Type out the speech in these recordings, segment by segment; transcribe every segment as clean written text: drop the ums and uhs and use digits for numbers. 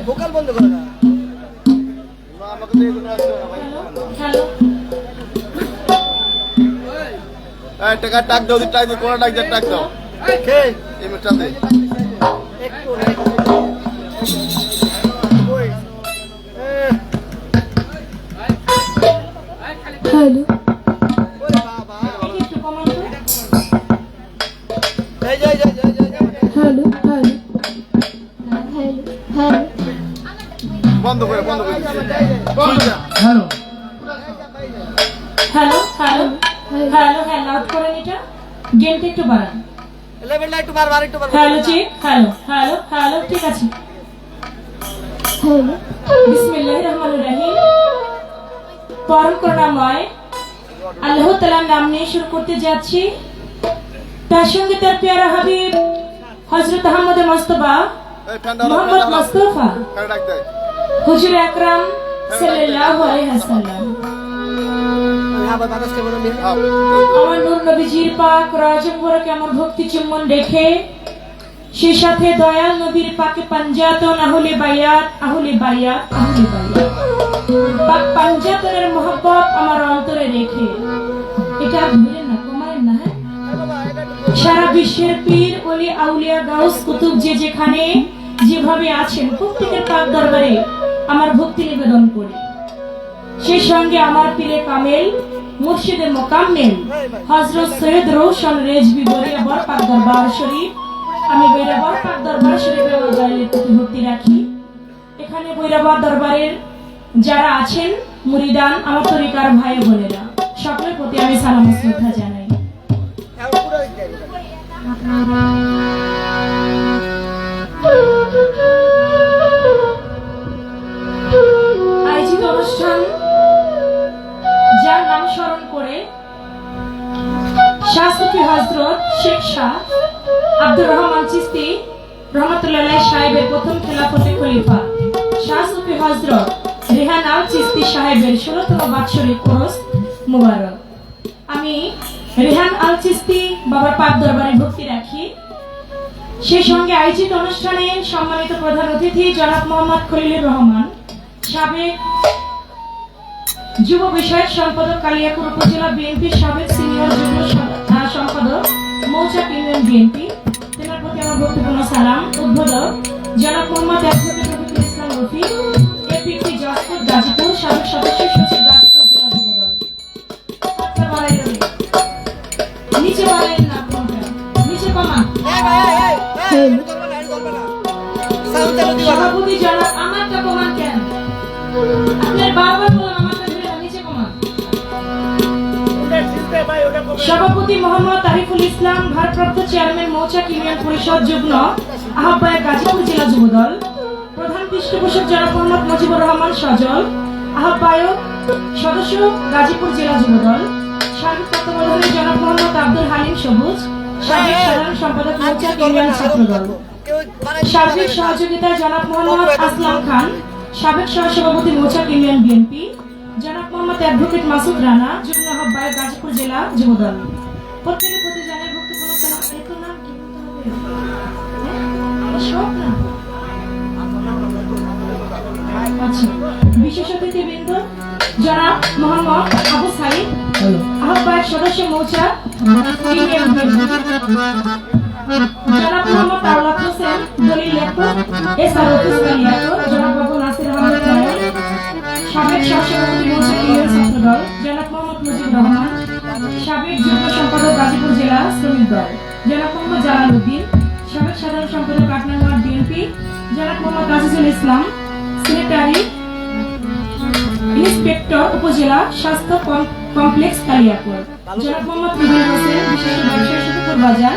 Vocal বন্ধ করে না আমাকে তো এগুলো টাকা টাক দাও টাক দাও কোন টাক দাও টাক দাও কে এই মিটাতে একটু ওই হ্যালো ওরে বাবা একটু কমান এই যাই হ্যালো হ্যালো হ্যালো বন্ধ করে হ্যালো হ্যালো হ্যালো হ্যালো হ্যাঁ লাউড করেন এটা গেমটা একটু বাড়ান লেভেলটা একটু বারবার একটু বারবার হ্যালো চেক হ্যালো ঠিক আছে হ্যালো বিসমিল্লাহির রহমানির রহিম পরম করুণাময় আল্লাহ তাআলার নাম নিয়ে শুরু করতে যাচ্ছি তার সঙ্গে তার প্যারা হাবিব হযরত আহমদ মুস্তাফা এই ঠান্ডা মোহাম্মদ মুস্তাফা কার ডাক দেয় হুজুর আকরাম সাল্লাল্লাহু আলাইহি ওয়াসাল্লাম আবার বাতাসটা বলো মিল আমার নূর নবীজির পাক রওজা মুবারকে আমার ভক্তি চুম্বন রেখে সেই সাথে দয়াল নবীর পাকে পাঞ্জাতন আহলে বায়াত পাক পাঞ্জাতনের মহব্বত আমার অন্তরে রেখে এটা ভুলেন না কমায়েন না হ্যাঁ সারা বিশ্বের পীর ওলি আউলিয়া গাউস কুতুব যে যেখানে যেভাবে আছেন প্রত্যেকের পাক দরবারে আমার ভক্তি নিবেদন করি সেই সঙ্গে আমার পীরে কামেল মুর্শিদে মোকাম্মেল হযরত সৈয়দ রওশন রেজভী বরিয়াবর পাক দরবার শরীফ আমি বরিয়াবর পাক দরবার শরীফে ওয়াজাইলে ভক্তি রাখি এখানে বরিয়াবর দরবারের যারা আছেন মুরিদান আমার তরিকার ভাই বোনেরা সকলের প্রতি আমি সালাম ও শ্রদ্ধা জানাই আয়োজিত অনুষ্ঠান যার নাম স্মরণ করে শাহ সুফি হযরত শেখ শাহ আব্দুর রহমান চিশতি রহমাতুল্লাহ আলাইহি সাহেবের প্রথম খেলাফতে খলিফা শাহ সুফি হযরত রেহান আল চিশতি সাহেবের 16তম বাৎসরিক কোরস মুবারক আমি রেহান আল চিশতি বাবার পাক দরবারে ভক্তি রাখি সেই সঙ্গে আয়োজিত অনুষ্ঠানে সম্মানিত প্রধান অতিথি জনাব মোহাম্মদ খলিলুর রহমান সাবেক যুব বিষয়ক সম্পাদক কালিয়াকৈর উপজেলা বিএনপি সাবেক সিনিয়র যুগ্ম সম্পাদক মৌচাক ইউনিয়ন বিএনপি তেনার প্রতি আমার ভক্তিপূর্ণ সালাম উদ্বোধক জনাব মোহাম্মদ অ্যাডভোকেট রফিকুল ইসলাম রফি এপিটি জজপুর গাজীপুর সাবেক সদস্য সচিব গাজীপুর জেলা যুবদল নিচে বাড়াইন না নিচে কমা সভাপতি জনাব আমারটা কমান কেন আপনার বারবার বলেন আমারটা ধরে নিচে কমান সভাপতি মোহাম্মদ তারিফুল ইসলাম ভারপ্রাপ্ত চেয়ারম্যান মৌচাক ইউনিয়ন পরিষদ যুগ্ম আহ্বায়ক গাজীপুর জেলা যুবদল প্রধান পৃষ্ঠপোষক জনাব মোহাম্মদ মুজিবুর রহমান সজল আহ্বায়ক সদস্য গাজীপুর জেলা যুবদল সার্বিক তত্ত্বাবধানে জনাব মোহাম্মদ আব্দুল হালিম সবুজ সাবেক সাধারণ সম্পাদক মৌচাক ইউনিয়ন ছাত্রদল সার্বিক সহযোগিতায় জনাব মোহাম্মদ আসলাম খান সাবেক সহসভাপতি মৌচাক ইউনিয়ন বিএনপি জনাব মোহাম্মদ অ্যাডভোকেট মাসুদ রানা যুগ্ম আহ্বায়ক গাজীপুর জেলা যুবদল প্রত্যেকের প্রতি জানাই ভক্তিপূর্ণ সালাম এত নাম কি বলতে হবে সব না আচ্ছা বিশেষ অতিথিবৃন্দ জনাব মোহাম্মদ আবু সাইদ আহ্বায়ক সদস্য মৌচাক ইউনিয়ন বিএনপি জনাব মোহাম্মদ আওলাদ হোসেন দলিল লেখক এসআর অফিস কালিয়াকৈর জনাব বাবু নাসির আহমেদ কামাল সাবেক সহসভাপতি মৌচাক ইউনিয়ন ছাত্রদল জনাব মোহাম্মদ মুজিবুর রহমান সাবেক যুগ্ম সম্পাদক গাজীপুর জেলা শ্রমিক দল জনাব মোহাম্মদ জালাল উদ্দিন সাবেক সাধারণ সম্পাদক ৮ নং ওয়ার্ড বিএনপি জনাব মোহাম্মদ আজিজুল ইসলাম সেক্রেটারি ইন্সপেক্টর উপজেলা স্বাস্থ্য কমপ্লেক্স কালিয়াকৈর জনাব মোহাম্মদ রুবেল হোসেন বিশিষ্ট ব্যবসায়ী সুখপুর বাজার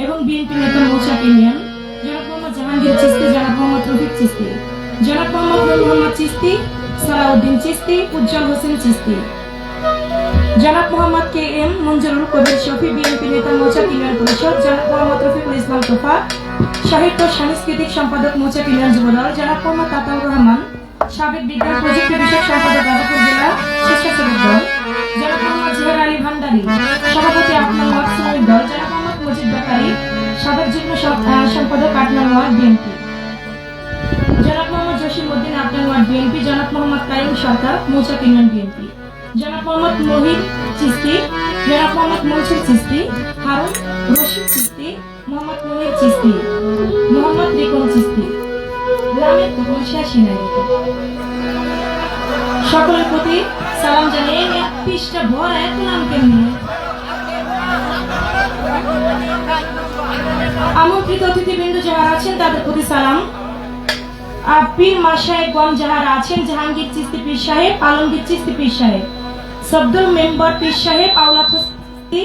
এবং বিএনপি নেতা মৌচাক ইউনিয়ন জনাব মোহাম্মদ জাহাঙ্গীর চিশতি জনাব মোহাম্মদ রফিক চিশতি জনাব মোহাম্মদ নূর মোহাম্মদ চিশতি সালাউদ্দিন চিশতি উজ্জ্বল হোসেন চিশতি জনাব মোহাম্মদ কে এম মঞ্জুরুল কবির শফি বিএনপি নেতা মৌচাক ইউনিয়ন পরিষদ জনাব মোহাম্মদ রফিকুল ইসলাম তোফা সাহিত্য ও সাংস্কৃতিক সম্পাদক মৌচাক ইউনিয়ন যুবদল জনাব মোহাম্মদ আতাউর রহমান, সাবেক বিজ্ঞান প্রযুক্তি বিষয়ক সম্পাদক গাজীপুর জেলা স্বেচ্ছাসেবক দল জনাব মোহাম্মদ জহির আলী ভান্ডারী, সভাপতি ৮ নং ওয়ার্ড শ্রমিক দল জনাব মোহাম্মদ মজিদ বেকারী, সাবেক যুগ্ম সম্পাদক ৮ নং ওয়ার্ড বিএনপি জনাব মোহাম্মদ জসিম উদ্দিন ৮ নং ওয়ার্ড বিএনপি, জনাব মোহাম্মদ কাইম সরকার মৌচাক ইউনিয়ন বিএনপি, জনাব মোহাম্মদ মহিদ চিস্তি, জনাব মোহাম্মদ মনসুর চিস্তি, হারুন রশিদ চিস্তি, মোহাম্মদ মনির চিস্তি, মোহাম্মদ রিকন চিস্তি, গ্রামের বৈশা সিনাই। সকলের প্রতি সালাম জানিয়ে এক পৃষ্ঠা ভর এক নাম কেমনি আমন্ত্রিত অতিথিবৃন্দ যারা আছেন তাদের প্রতি সালাম। পীর মাশায়েখগণ যারা আছেন, জাহাঙ্গীর চিস্তি পীর সাহেব, আলমগীর চিস্তি পীর সাহেব, সবদুল মেম্বার পীর সাহেব, আওলাদ চিস্তি,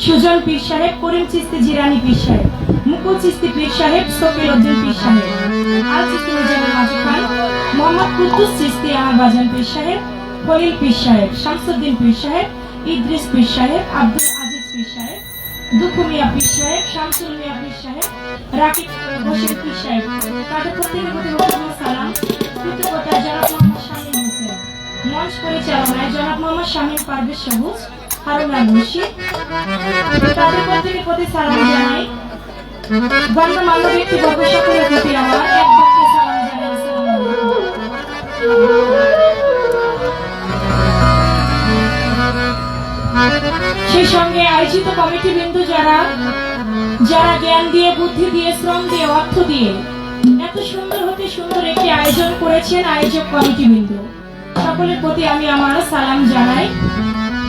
সুজন পীর সাহেব, করিম চিস্তি জিরানি পীর সাহেব, মুকুল চিস্তি পীর সাহেব, সকির উদ্দিন পীর সাহেব, আল চিস্তি মুজাহিদ মাজু খান, মোহাম্মদ কুদ্দুস চিস্তি আমার বাজান পীর সাহেব, খলিল পীর সাহেব, শামসুদ্দিন পীর সাহেব, ইদ্রিস পীর সাহেব, আব্দুল আজিজ পীর সাহেব, দুঃখু মিয়া পীর সাহেব, শামসুল মিয়া পীর সাহেব, রাকিব বশির পীর সাহেব, তাদের প্রত্যেকের প্রতি সালাম। কৃতজ্ঞতা জনাব মোহাম্মদ শামীম হোসেন, মঞ্চ পরিচালনায় জনাব মোহাম্মদ শামীম পারভেজ সবুজ, হারুন আল রশিদ, তাদের প্রত্যেকের প্রতি সালাম জানাই। গণ্যমান্য ব্যক্তিবর্গ সকলের প্রতি আমার এক বাক্যে সালাম জানাই, আসসালামু আলাইকুম। সেই সঙ্গে আয়োজিত কমিটি বিন্দু যারা জ্ঞান দিয়ে, বুদ্ধি দিয়ে, শ্রম দিয়ে, অর্থ দিয়ে এত সুন্দর হতে সুন্দর একটি আয়োজন করেছেন, আয়োজক কমিটি বিন্দু সকলের প্রতি আমি আমার সালাম জানাই।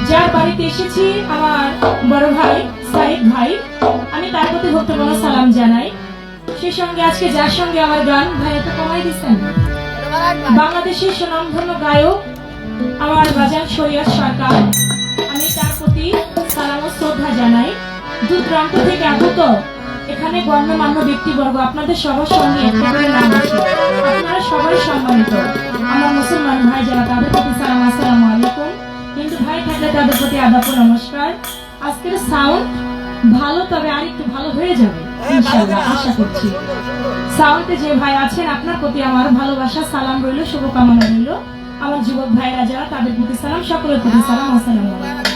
যার বাড়িতে এসেছি আমার বড় ভাই সাইদ ভাই, আমি তার প্রতি ভক্তপূর্ণ সালাম জানাই। সেই সঙ্গে আজকে যার সঙ্গে আমার গান ভাই এত কমাই দিচ্ছেন, বাংলাদেশের সুনামধন্য গায়ক আমার বাজান শরিয়ত সরকার, আমি তার প্রতি সালাম ও শ্রদ্ধা জানাই। দূর প্রান্ত থেকে আগত এখানে গণ্যমান্য ব্যক্তিবর্গ, আপনাদের সবার সঙ্গে একটা করে নাম আছে, আপনারা সবাই সম্মানিত। আমার মুসলমান ভাই যারা তাদের প্রতি সালাম, আসসালামু আলাইকুম। হিন্দু ভাই থাকলে তাদের প্রতি আদাব ও নমস্কার। আজকের সাউন্ড ভালো, তবে আর একটু ভালো হয়ে যাবে ইনশাআল্লাহ, আশা করছি। সাউন্ডে যে ভাই আছেন আপনার প্রতি আমার ভালোবাসা, সালাম রইল, শুভকামনা রইল। আমার যুবক ভাইরা যারা তাদের প্রতি সালাম, সকলের প্রতি সালাম, আসসালামু আলাইকুম।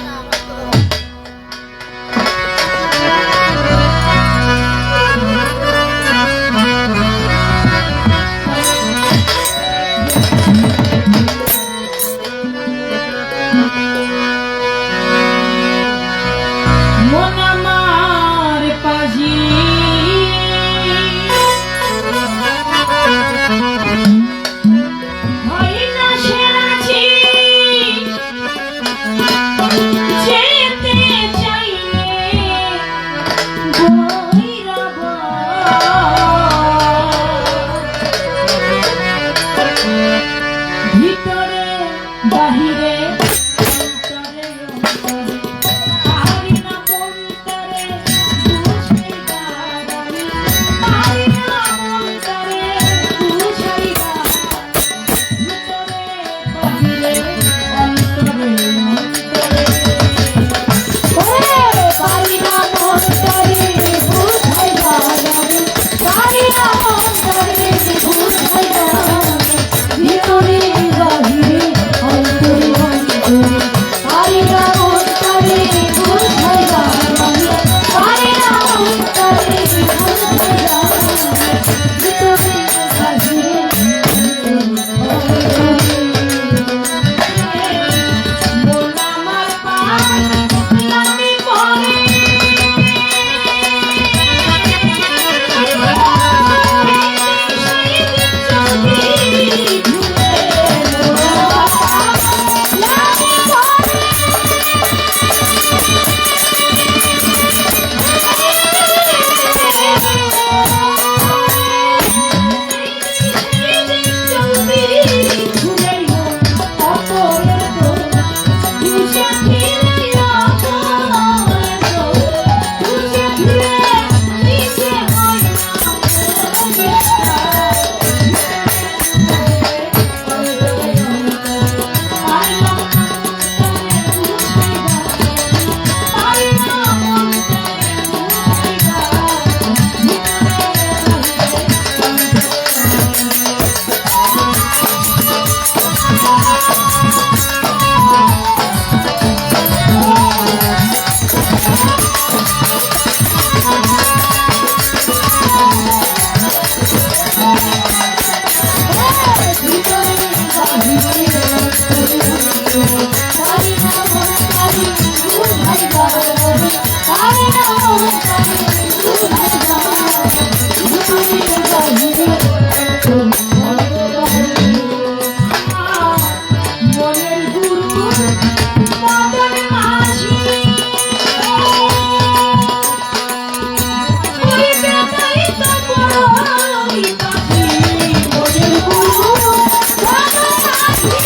ভিতরে বাহিরে অন্তরে মনের গুরু মদন মাঝি ওই বেটাই তো বড়ই পাখি মনের গুরু মদন মাঝি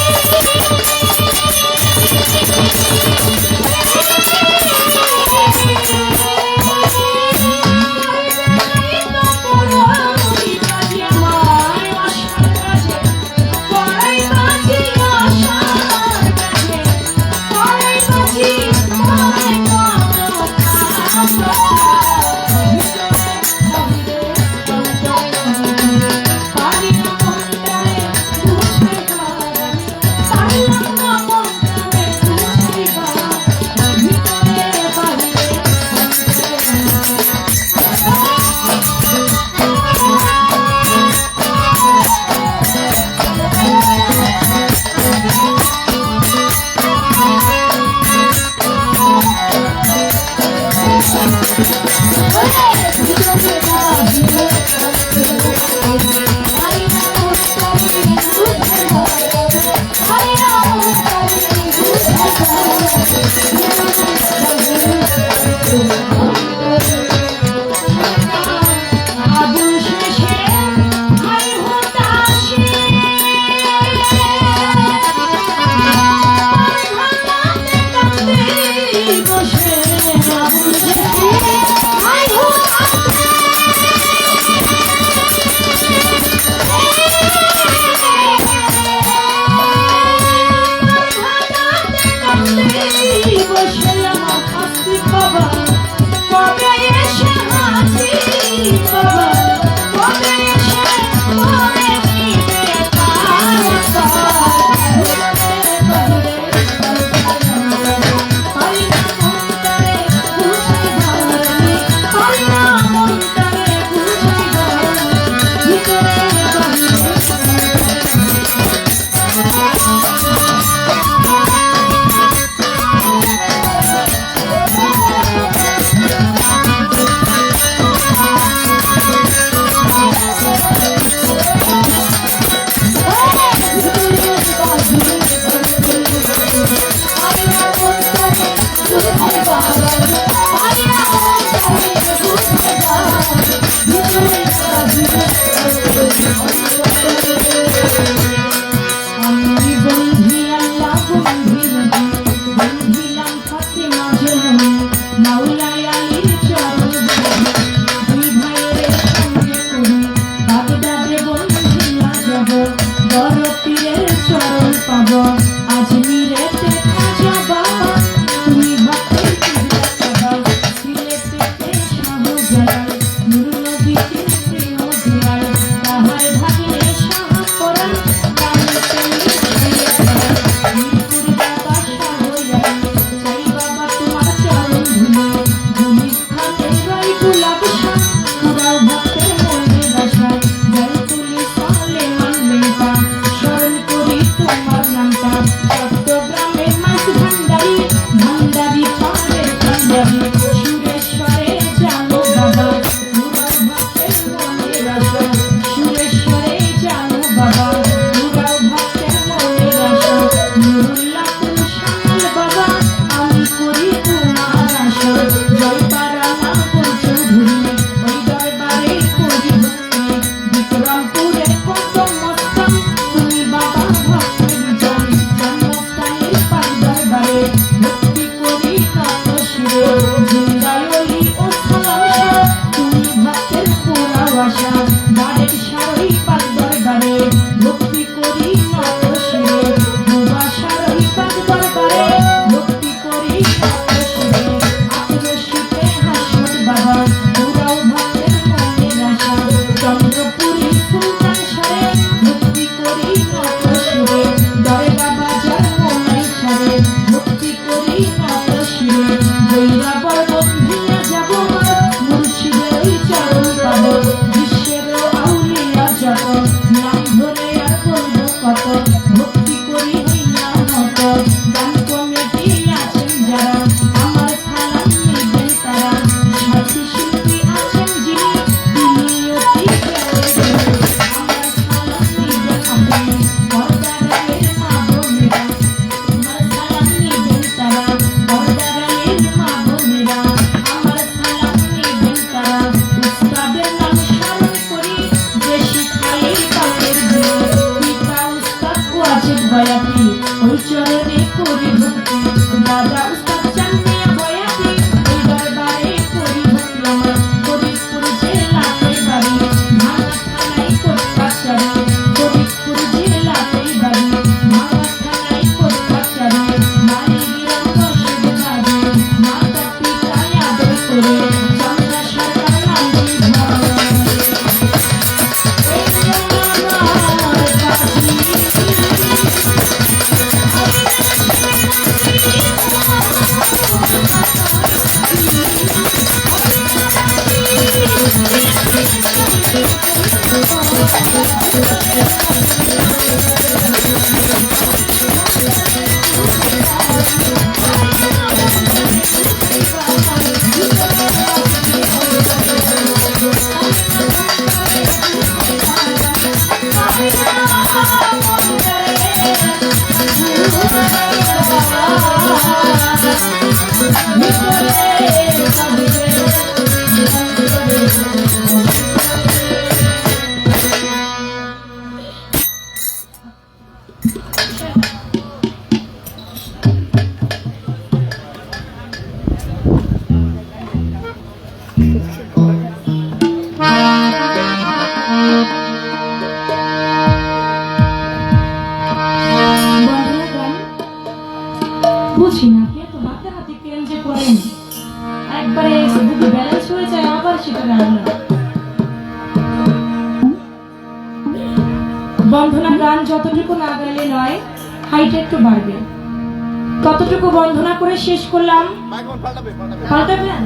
স্মরণ করি তোমার নামটা বুঝি না কে তো হাতে হাতে কেন যে করেন একবারে বুকে ব্যালেন্স হয়ে যায় আবার সেটা রান্না বন্ধনা গান যতটুকু না গাইলে নয় হাইট একটু বাড়বে ততটুকু বন্ধনা করে শেষ করলাম পাল্টাবেন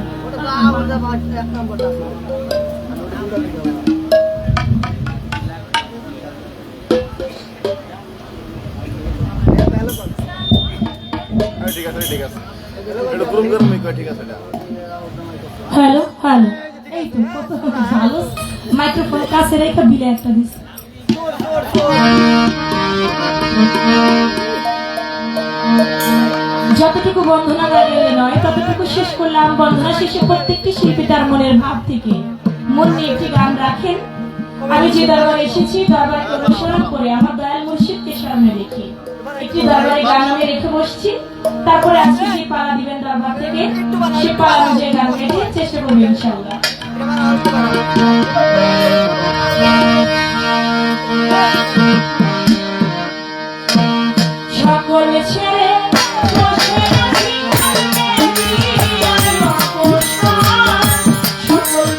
ঠিক আছে ঠিক আছে এটা গ্রুম গরম ঠিক আছে হ্যালো হ্যালো এই তো কত ভালো মাইক্রোফোন কাছে রেখে বিলে একটা দিস যতটুকু বন্ধনা গাইলে নয় ততটুকু শেষ করলাম বন্ধনা শেষে প্রত্যেকটি শিল্পী তার মনের ভাব থেকে মন নিয়ে একটি গান রাখেন আমি যে দরবারে এসেছি দরবারকে অনুসরণ করে আমার দয়াল মুর্শিদকে সামনে রেখে একটি দরবারে গান আমি রেখে বসছি তারপরে আজকে যে পালা দিবেন দরবার থেকে সে পালা অনুযায়ী গান গেতে চেষ্টা করবো ইনশাআল্লাহ সকলে ছেড়ে বসে আছি সকল ছেড়ে বসে আছি Oh!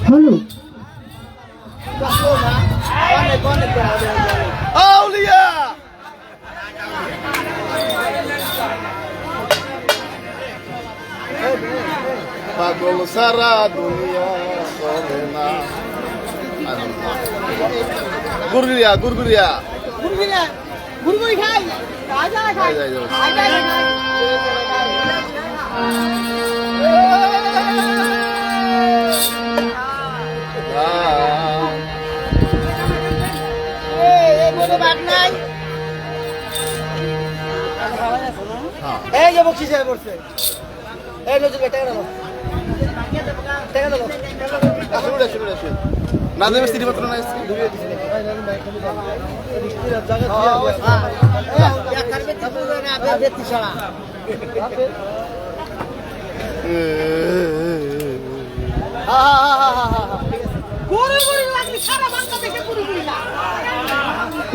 হলো আউলিয়া পাগল সারা দুনিয়া চলে না গুরগুরিয়া গুরগুরিয়া গুড়গুড়ি খাই রাজা খাই যাই, যাই, যাই। রাজা খাই এই বড় বাগ নাই এই যে বকশিস এ পড়ছে এই নজর টাকা দাও টাকা দাও শুনে শুনে শুনে না দেবে সিটি পত্র না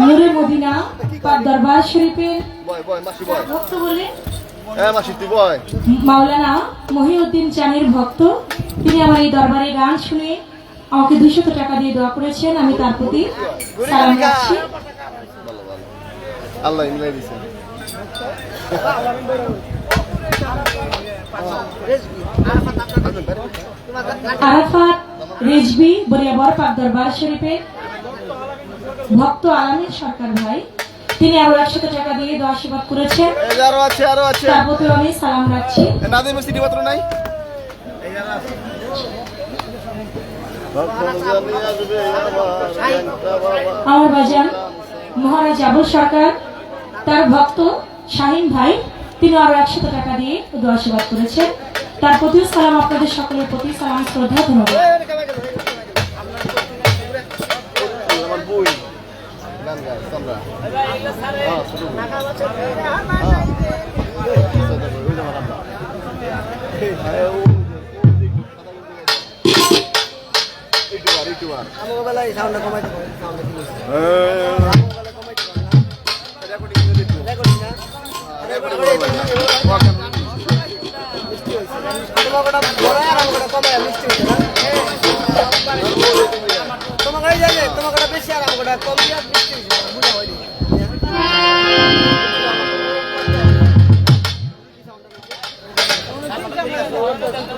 নূরে মদিনা পাক দরবার শরীফের বয় বয় মাসি বয় ভক্ত বলে হ্যাঁ মাসি তুই বয় মাওলানা মহিউদ্দিন চানের ভক্ত, তিনি আমার এই দরবারে গান শুনে আমাকে 200 টাকা দিয়ে দোয়া করেছেন। আমি তার প্রতি সালাম রাখছি। ভালো ভালো আল্লাহ মিলাই দিছে আরাফাত রেজবি বরিয়াবর পাক দরবার শরীফের ভক্ত আলামিন সরকার ভাই, তিনি আরো 100 টাকা দিয়ে দোয়া আশীর্বাদ করেছেন। আরো আছে আরো আছে তার প্রতি আমি সালাম রাখছি। না দেবে সিটি পত্র নাই আমার বাজান মহারাজ আবুল সরকার, তার ভক্ত শাহিন ভাই, তিনি আরো 100 টাকা দিয়ে দোয়া আশীর্বাদ করেছেন। তার প্রতিও সালাম, আপনাদের সকলের প্রতি সালাম শ্রদ্ধা ধন্যবাদ। আমার বই গান গায় তোমরা হ্যাঁ শুরু আমার বেলায় সাউন্ড কমাই দেবো সাউন্ড রেকর্ডিং না তোমাকে বড় আর আমাকে কমাই মিষ্টি হইছে না তোমাকে জানে তোমাকে বেশি আর আমাকে কম দিয়া মিষ্টি হইছে বুঝা হয়নি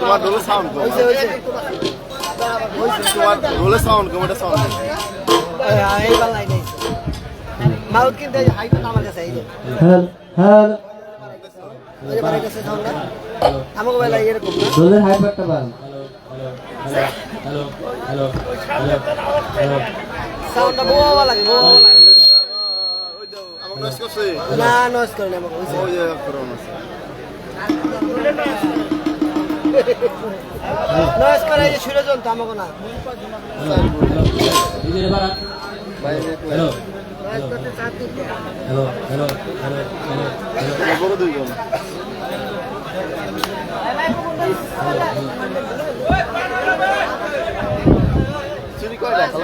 তোমার ডোলে সাউন্ড কম হইছে হইছে তোমার ডোলে সাউন্ড কম এটা সাউন্ড এই বালাই নাই মাউথ কিনতে হাইট আমার কাছে এই যে হ্যালো ওই যে বাড়ির কাছে সাউন্ড না আমাকে বেলায় এরকম না দোলের হাইপারটা বান সাউন্ডটা বোবা লাগে বোবা লাগে ওই দাও আমাকে নয়েজ করছে না নয়েজ করে না আমাকে ওই যে ওই যে করোন আছে নয়েজ করে এই যে সুরজন তো আমাকে না ভাই হ্যালো নয়েজ করতে চাচ্ছি হ্যালো হ্যালো হ্যালো বড় দুইজন চুরি করে রাখো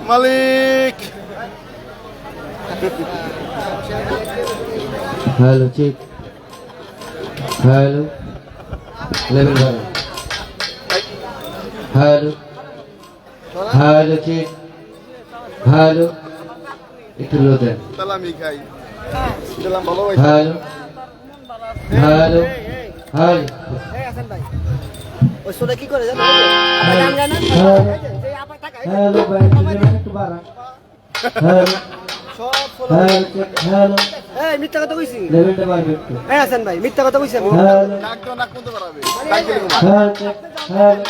মালিক হ্যালো চেক হ্যালো লেভেল বাড়ো হ্যালো হ্যালো চেক হ্যালো একটু লো দেন তাহলে আমি খাই দিলাম ভালো ভাই হ্যালো হ্যালো হ্যালো এই আছেন ভাই ওই সোটা কি করে জানো গান গান এই আপা টাকায় হ্যালো ভাই একটু বাড়া হ্যালো সব ফলো হ্যালো চেক হ্যালো এই মিথ্যা কথা কইছি লেভেলটা বাড়বে একটু এই আছেন ভাই মিথ্যা কথা কইছি আমি হ্যালো নাক তো নাক মতো পারাবে তাই দিলে হ্যালো চেক হ্যালো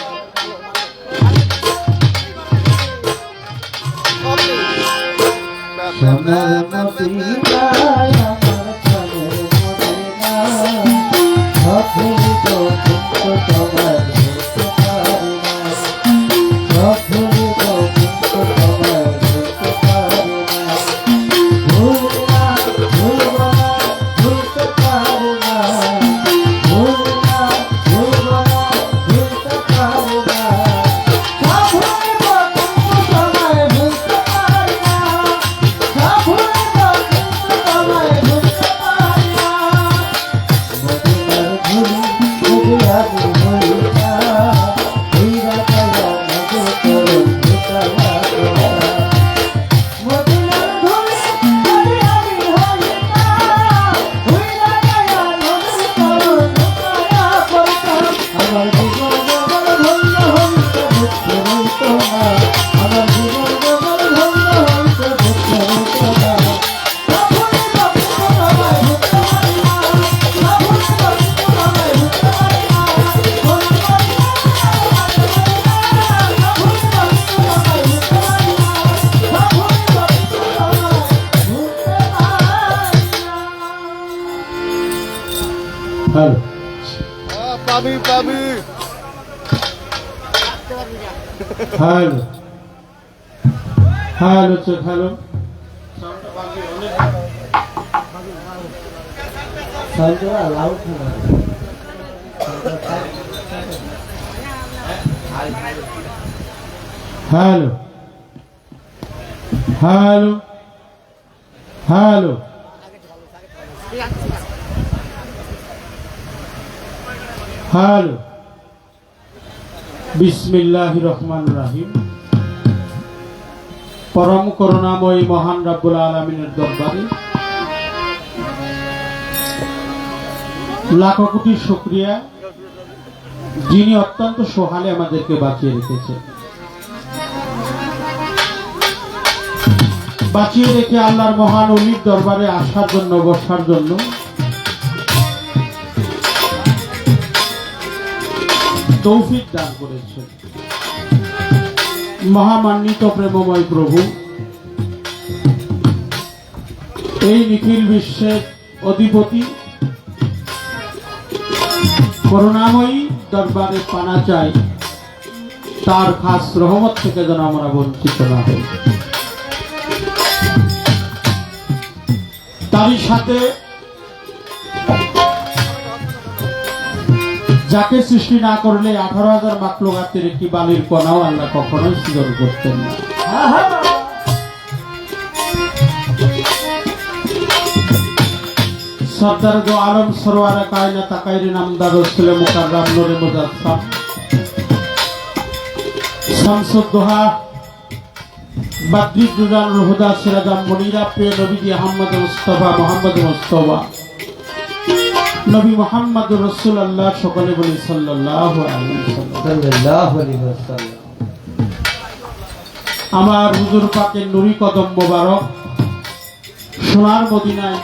সোনার মদিনায় আমার প্রাণের মদিনা সফল তো তোমার বলতে পারি না সফল তো তোমার বলতে পারি না ভুল না ভুলব না ভুলতে পারি না ভুল না ভুলব না ভুলতে পারি না আমার জীবন ধন্য হইতে বুঝতে হইতো না আমার জীবন ধন্য হইতে বুঝতে হইতো না হ্যালো পাবি পাবি হ্যালো হ্যালো চেক হ্যালো সাউন্ডটা লাউড না হ্যালো হ্যালো হ্যালো হ্যালো বিসমিল্লাহির রহমানির রহিম পরম করুণাময়ী মহান রব্বুল আলামিনের দরবারে লাখো কোটি শুকরিয়া যিনি অত্যন্ত সহালে আমাদেরকে বাঁচিয়ে রেখেছেন বাঁচিয়ে রেখে আল্লাহর মহান ওলির দরবারে আসার জন্য বসার জন্য তৌফিক দান করেছেন মহামান্বিত প্রেমময় প্রভু এই নিখিল বিশ্বের অধিপতি করুণাময়ী দরবারে পানা চাই তার খাস রহমত থেকে যেন আমরা বঞ্চিত না হই তারই সাথে যাকে সৃষ্টি না করলে 18,000 মাখলুকাতের একটি বালির কণাও আল্লাহ কখনোই সৃজন করতেন না। সরদার দো আলম সরওয়ারে কায়নাত তাকাইরে নামদার রাসূল মুকাররম নূরে মুজাসসাম শামসুদ দোহা বাদরুদ দুজানুল হুদা সিরাজাম মুনিরা প্রিয় নবী আহমদ মুস্তাফা মোহাম্মদ মুস্তাফা নবী মুহাম্মদুর রাসূলুল্লাহ সকলে বলি সাল্লাল্লাহু আলাইহি ওয়াসাল্লাম। আমার হুজুর পাকের নুরি কদম মোবারক সোনার মদিনায়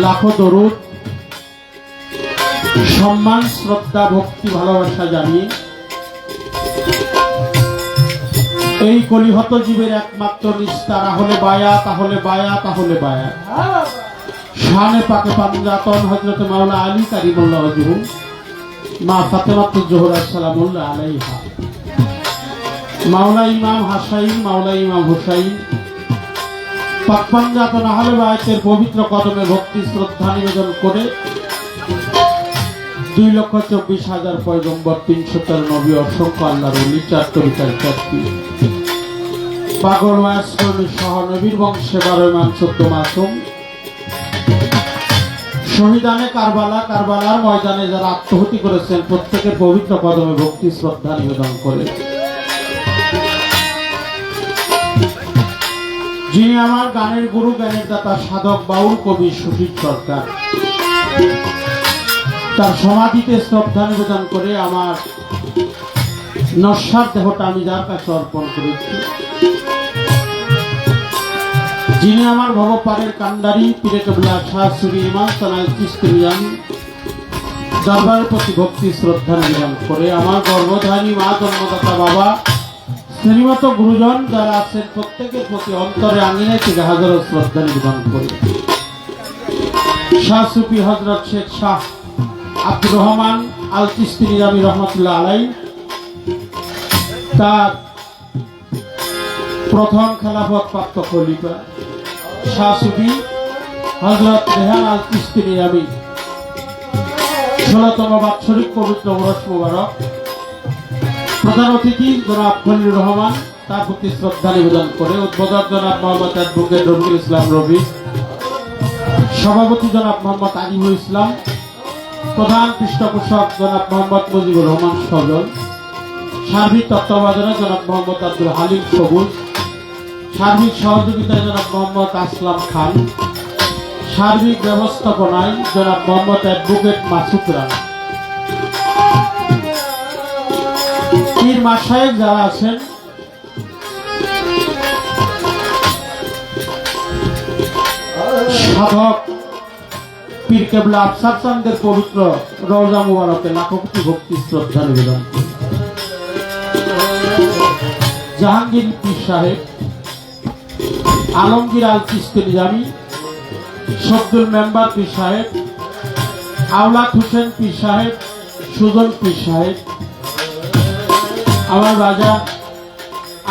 লাখো দরুদ সম্মান শ্রদ্ধা ভক্তি ভালোবাসা জানিয়ে এই কলিহত জীবের একমাত্র নিস্তার হলে বায়া তাহলে বায়া তাহলে বায়া শানে পাকে পাঞ্জাতন হযরত মাওলা আলী কারিমুল্লাহ ওয়াজহু মা ফাতেমাতুজ জোহরা সালামুল্লাহ আলাইহা মাওলা ইমাম হাসাইন মাওলা ইমাম হুসাইন পাক পাঞ্জাতন আহলে বায়াতের পবিত্র কদমে ভক্তি শ্রদ্ধা নিবেদন করে 2,24,000 পয়গম্বর 313 নবী অসংখ্য আল্লাহর ওলি 4 তরিকার চারটি পাগল ওয়াসফরনি সহ নবীর বংশে 12 ইমাম 14 মাসুম শহীদানে কারবালার ময়দানে যারা আত্মহতি করেছেন প্রত্যেকের পবিত্র কদমে ভক্তি শ্রদ্ধা নিবেদন করে যিনি আমার গানের গুরু জ্ঞানের দাতা সাধক বাউল কবি সুশীল সরকার তার সমাধিতে শ্রদ্ধা নিবেদন করে আমার নশ্বর দেহটা আমি যার কাছে অর্পণ করেছি যিনি আমার ভবপাড়ের কান্ডারি পীরে কেবলা শাহ সুরি ইমাম সানাল চিশতিয়া দরবারের প্রতি ভক্তি শ্রদ্ধা নিবেদন করে আমার গর্ভধারী মা জন্মদাতা বাবা শ্রেণীমত গুরুজন যারা আছেন প্রত্যেকের প্রতি অন্তরে আঙিনায় থেকে হাজারো শ্রদ্ধা নিবেদন করে শাহ সুফি হযরত শেখ শাহ আব্দুর রহমান আল চিশতি নিজামী রহমাতুল্লাহ আলাইহি তার প্রথম খেলাফত প্রাপ্ত খলিফা শাহ সুফি হযরত রেহান আল চিশতি নিজামী 16তম বাৎসরিক পবিত্র ওরস মুবারক প্রধান অতিথি জনাব খলিলুর রহমান তার প্রতি শ্রদ্ধা নিবেদন করে উদ্বোধক জনাব মোহাম্মদ অ্যাডভোকেট রফিকুল ইসলাম রবি সভাপতি জনাব মোহাম্মদ আজিমুল ইসলাম প্রধান পৃষ্ঠপোষক জনাব মোহাম্মদ মুজিবুর রহমান সজল সার্বিক তত্ত্বাবধানে জনাব মোহাম্মদ আব্দুল হালিম সবুজ সার্বিক সহযোগিতায় জনাব মোহাম্মদ আসলাম খান সার্বিক ব্যবস্থাপনায় জনাব মোহাম্মদ অ্যাডভোকেট মাসুদ রানা পীর মাশায়েখ যারা আছেন সাধক পীর কেবলা আফসার চাঁদের পবিত্র রওজা মুবারকে লাখো কোটি ভক্তি শ্রদ্ধা নিবেদন জাহাঙ্গীর পীর সাহেব আলমগীর আল চিশতি নিজামী শব্দুল মেম্বার পীর সাহেব আওলাদ হোসেন পীর সাহেব সুজন পীর সাহেব আমার রাজা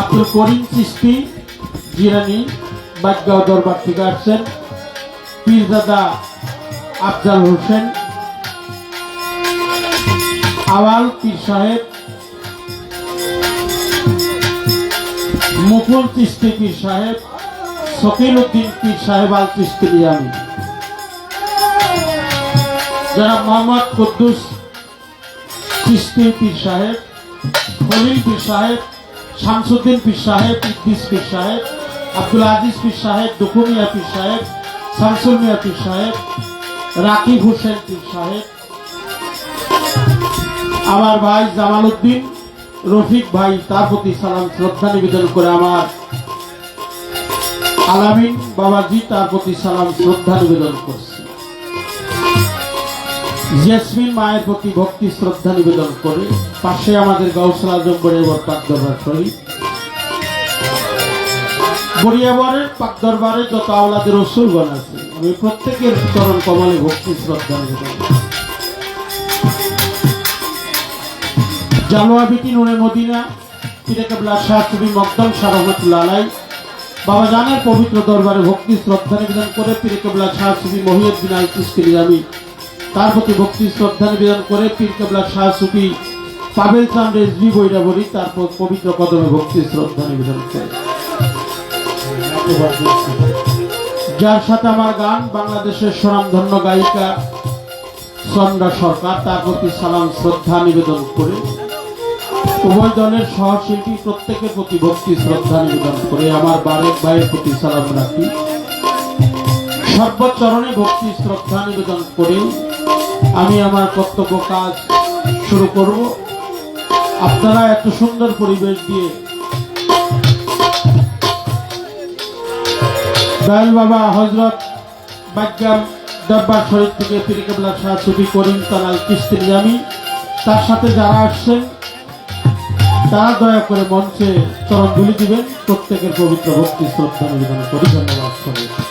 আব্দুল করিম চিশতি জিরানি বাদগাঁও দরবার থেকে আসছেন পীরজাদা আফজাল হোসেন আওয়াল পীর সাহেব মুকুল চিশতি পীর সাহেব শকিল উদ্দিন পীর সাহেব আল চিশতি নিজামী জনাব মোহাম্মদ কুদ্দুস চিশতি পীর সাহেব খলিল পীর সাহেব শামসুদ্দিন পীর সাহেব ইদ্রিস পীর সাহেব আব্দুল আজিজ পীর সাহেব দুখু মিয়া পীর সাহেব শামসুল মিয়া পীর সাহেব রাকিব হোসেন পীর সাহেব আমার ভাই জামাল উদ্দিন রফিক ভাই তার প্রতি সালাম শ্রদ্ধা নিবেদন করে আমার আলামিন বাবাজি তার প্রতি সালাম শ্রদ্ধা নিবেদন করছে জেসমিন মায়ের প্রতি ভক্তি শ্রদ্ধা নিবেদন করে পাশে আমাদের গাউসুল আজম বড়িয়াবর পাক দরবার শরীফ বড়িয়াবরের পাক দরবারে যত আওলাদের রসুলগণ আছে আমি প্রত্যেকের চরণ কমলে ভক্তি শ্রদ্ধা নিবেদন জালোয়া বিটি নুরে মদিনা পীরে কেবলা শাহ সুফি মকদম শাহ রহমাতুল্লাহ আলাইহি বাবা জানের পবিত্র দরবারে ভক্তি শ্রদ্ধা নিবেদন করে পীরে কেবলা শাহ সুফি মহিউদ্দিন আল চিশতি নিজামী তার প্রতি ভক্তি শ্রদ্ধা নিবেদন করে পীর কেবলা শাহ সুফি পাবেল চাঁদ রেজভি বৈরাবরী তারপর পবিত্র কদমে ভক্তি শ্রদ্ধা নিবেদন করে। যার সাথে আমার গান বাংলাদেশের স্বনামধন্য গায়িকা চন্দ্রা সরকার, তার প্রতি সালাম শ্রদ্ধা নিবেদন করে উভয় দলের সহশিল্পী প্রত্যেকের প্রতি ভক্তি শ্রদ্ধা নিবেদন করে আমার বারেক ভাইয়ের প্রতি সালাম রাখি। সর্বচরণে ভক্তি শ্রদ্ধা নিবেদন করে আমি আমার কর্তব্য কাজ শুরু করব। আপনারা এত সুন্দর পরিবেশ দিয়ে দয়াল বাবা হযরত বাগ্যাম দরবার শরীফ থেকে পীর কেবলা শাহ সুফি করিম তালাল চিশতি নিজামী তার সাথে যারা আসছেন তারা দয়া করে মঞ্চে চরণধুলি দিবেন। প্রত্যেকের পবিত্র ভক্তি শ্রদ্ধা নিবেদন করি। ধন্যবাদ সবাইকে।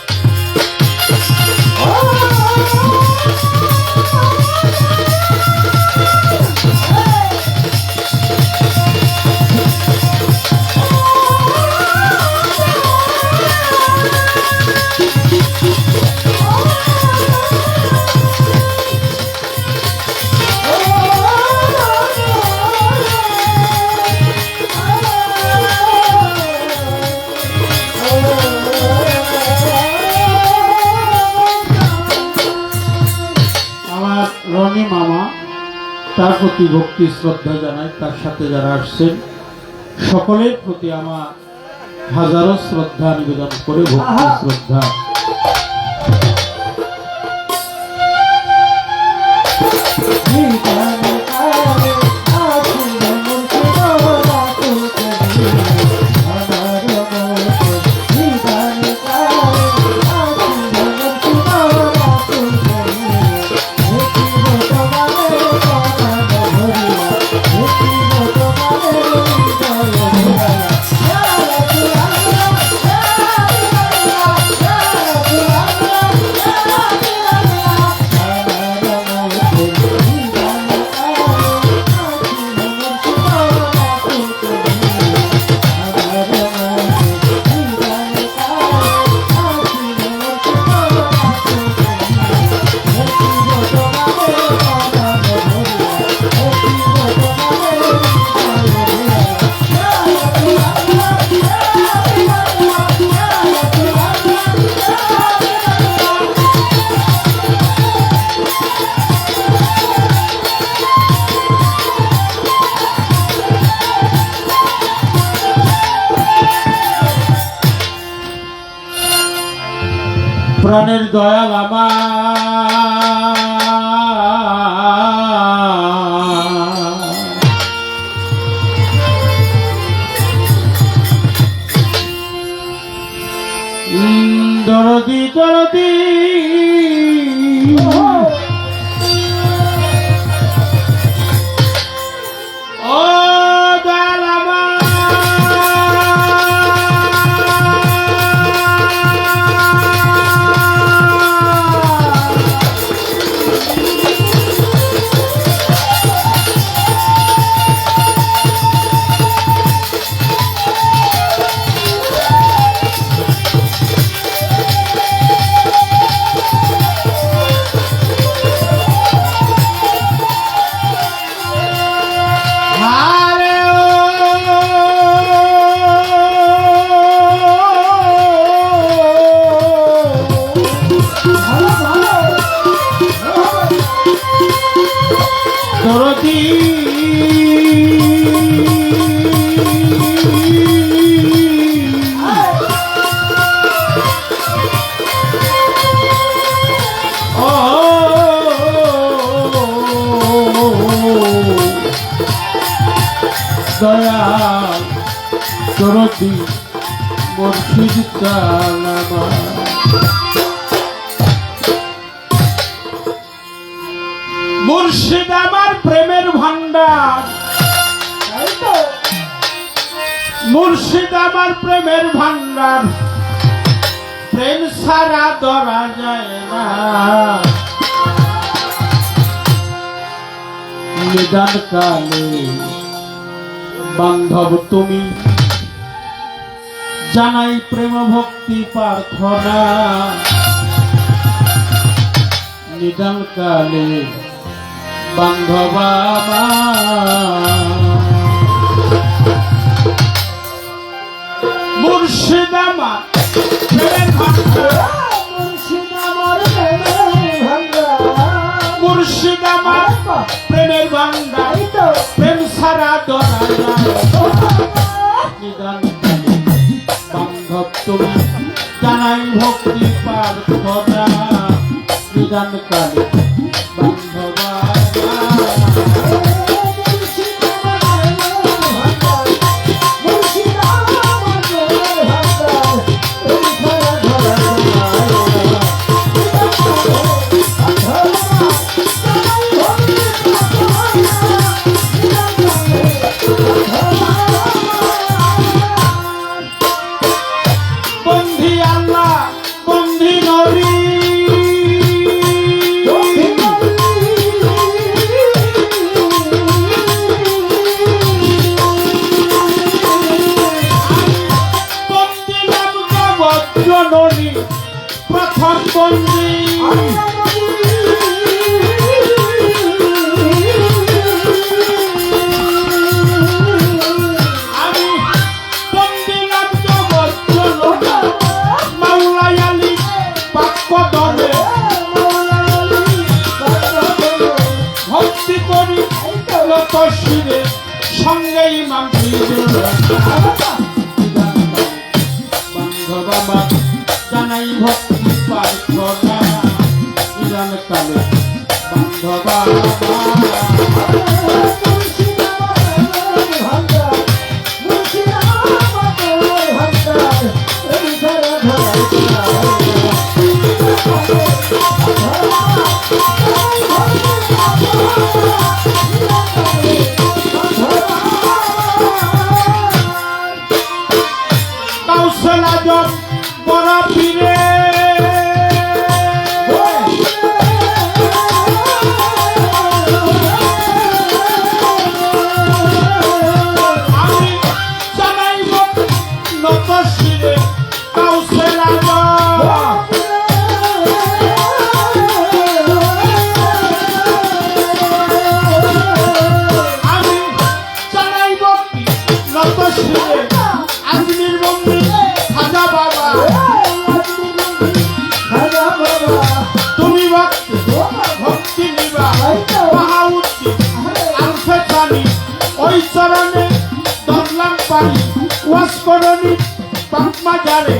রনি মামা তার প্রতি ভক্তি শ্রদ্ধা জানাই। তার সাথে যারা আসছেন সকলের প্রতি আমার হাজারো শ্রদ্ধা নিবেদন করে ভক্তি শ্রদ্ধা। প্রাণের দয়াল আমার দরদি দরদি ও দয়াল আমার দরদি ও দয়াল দরদি মুর্শিদ কালামা মুর্শিদ আমার প্রেমের ভান্ডার, মুর্শিদ আমার প্রেমের ভান্ডার, প্রেম সারা ধরা যায় না। নিদান কালে বান্ধব তুমি জানাই প্রেম ভক্তি প্রার্থনা। নিদান কালে বান্ধবা মুর্শিদ আমার প্রেমের ভান্ডার, মুর্শিদ আমার প্রেমের ভান্ডার, প্রেম সারা দরায় নিদান কালে বান্ধব তুমি জানাই ভক্তি প্রার্থনা নিদান কালে বান্ধবা বন্ধি আল্লাহ বন্ধি নবী বন্ধি নাম জগৎ জননী প্রথম বন্ধি আমি বন্ধি নাম জগৎ জননী মাওলাই আলী বাক্য দলে ভক্তি করি লত শিরে সঙ্গে ইমাম বান্ধবা জানাই ভক্তি প্রার্থনা নিদান কালে বান্ধবা কাউসাল আজম বড় পীরে আমি জানাইব নত শিরে কাউসাল আজম আমি জানাইব নত শিরে আজমির বন্ধু খাজা বাবা তুমি ভক্তি নিবা বাহাউদ্দিন আলফে জানি ওই চরণে দমলাম পারি ওয়াস করণি পাকমা জারে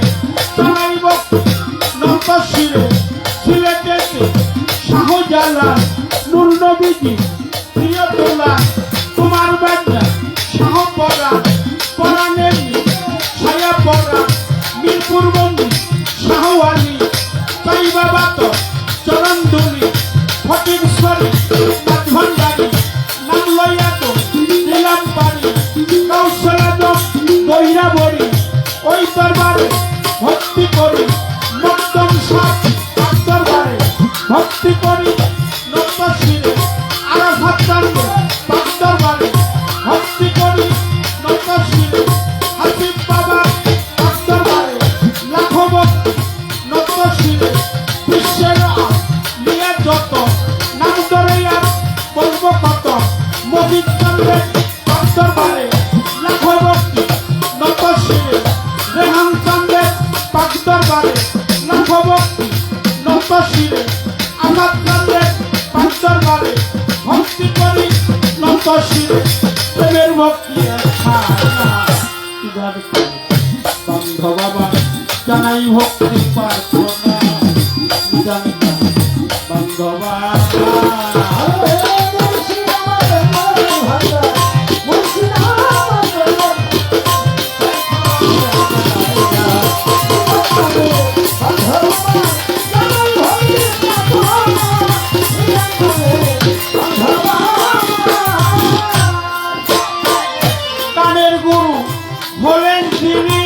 জানাইব নত শিরে সিলেটেতে শাহজালাল নূর নবীজি প্রিয়তোলা তোমার বেটা শাহপরা পরাণের ছায়া পরা মিরপুর বন্ধু শাহওয়ালি তাই বাবা তো চরণ দুলি ফটিকশ্বরী নাথভান্ডারি নাম লইয়া তো দিলাম পারি কৌশল দইরা বড়ি ওই দরবারে ভক্তি করি মকদম সাপ দরবারে ভক্তি করি নত শিরে আরাফাত চান্দে পাক দরবারে ভক্তি করি নত শিরে হাসিব বাবা পাক দরবারে লাখো ভক্তি নত শিরে বিশ্বের নিয়ে যত নাম ধরে আর বলবো কত মজিদ চন্দ্রের পাক দরবারে লাখো ভক্তি নত শিরে রেহান চন্দ্রের পাক দরবারে লাখো ভক্তি নত শিরে আজাদ চন্দ্রের পাক দরবারে ভক্তি করি নত শিরে প্রেমের ভক্তি বান্ধবা জানাই ভক্তি প্রার্থনা নিদান কালে বান্ধবা কানের গুরু হলেন তিনি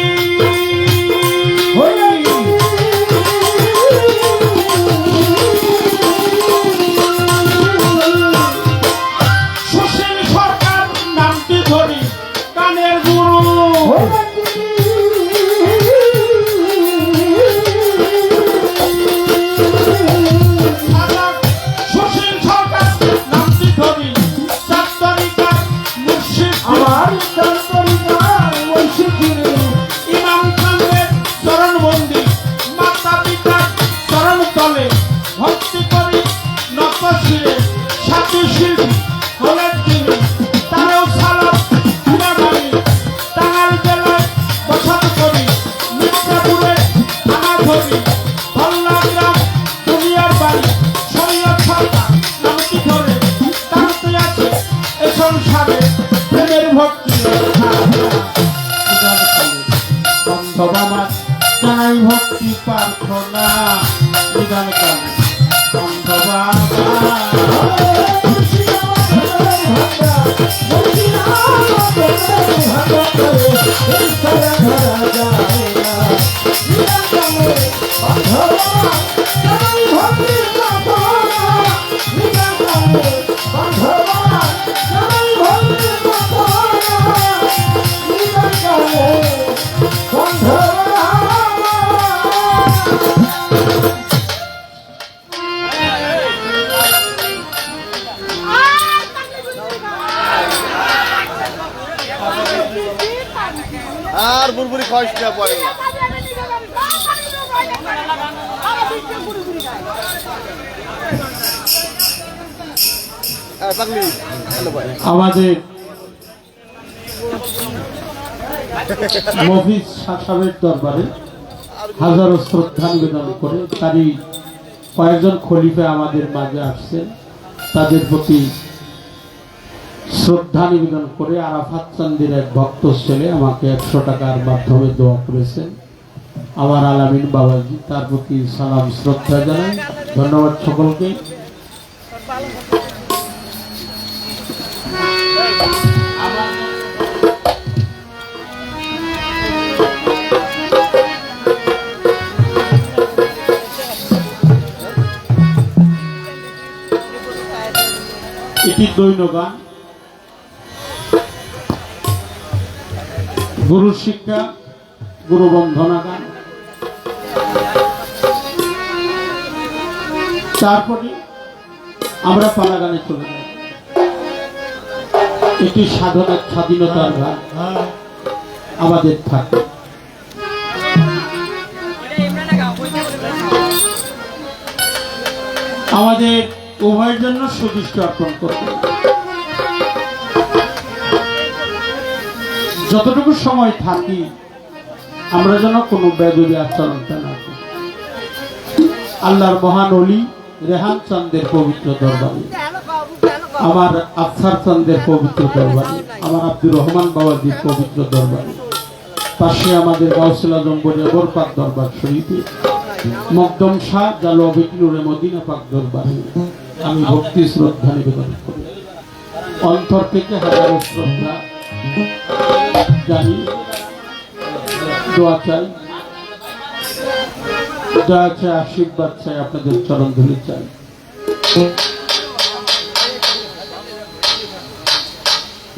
সংসারে প্রেমের ভক্তি বান্ধব আমার জানাই ভক্তি প্রার্থনা নিদান কালে বান্ধব আর বুড়বুড়ি খাওয়াইস না পয় পাগলি হ্যালো ভাই আমাদের মফিজ সাহেবের দরবারে হাজারো শ্রদ্ধা নিবেদন করে তারই কয়েকজন খলিফা আমাদের মাঝে আসছেন তাদের প্রতি শ্রদ্ধা নিবেদন করে আরাফাত চান্দির এক ভক্ত ছেলে আমাকে 100 টাকার মাধ্যমে দোয়া করেছেন আমার আলামিন বাবাজি তার প্রতি সালাম শ্রদ্ধা জানাই ধন্যবাদ সকলকে এটি দৈন গান গুরু শিক্ষা গুরু বন্ধনা গান তারপরে আমরা পালা গানে চলে যাই এটি সাধনার স্বাধীনতার গান আমাদের থাকে আমাদের উভয়ের জন্য সুদৃষ্ট অর্পণ করবে যতটুকু সময় থাকি আমরা যেন কোনো বেদবি আচরণটা না করি আল্লাহর মহান অলি রেহান চাঁদের পবিত্র দরবারে আমার আফসার চাঁদের পবিত্র দরবারে আমার আব্দুর রহমান বাবাজির পবিত্র দরবারে পাশে আমাদের গাউসুল আজম বরিয়াবর পাক দরবার শরীফে মকদম শাহ জালো বিকনুরে মদিনা পাক দরবারে আমি ভক্তি শ্রদ্ধা নিবেদন করি অন্তর থেকে হাজারো শ্রদ্ধা জানি দোয়া চাই দয়া চাই আশীর্বাদ চাই আপনাদের চরণ ধুলি চাই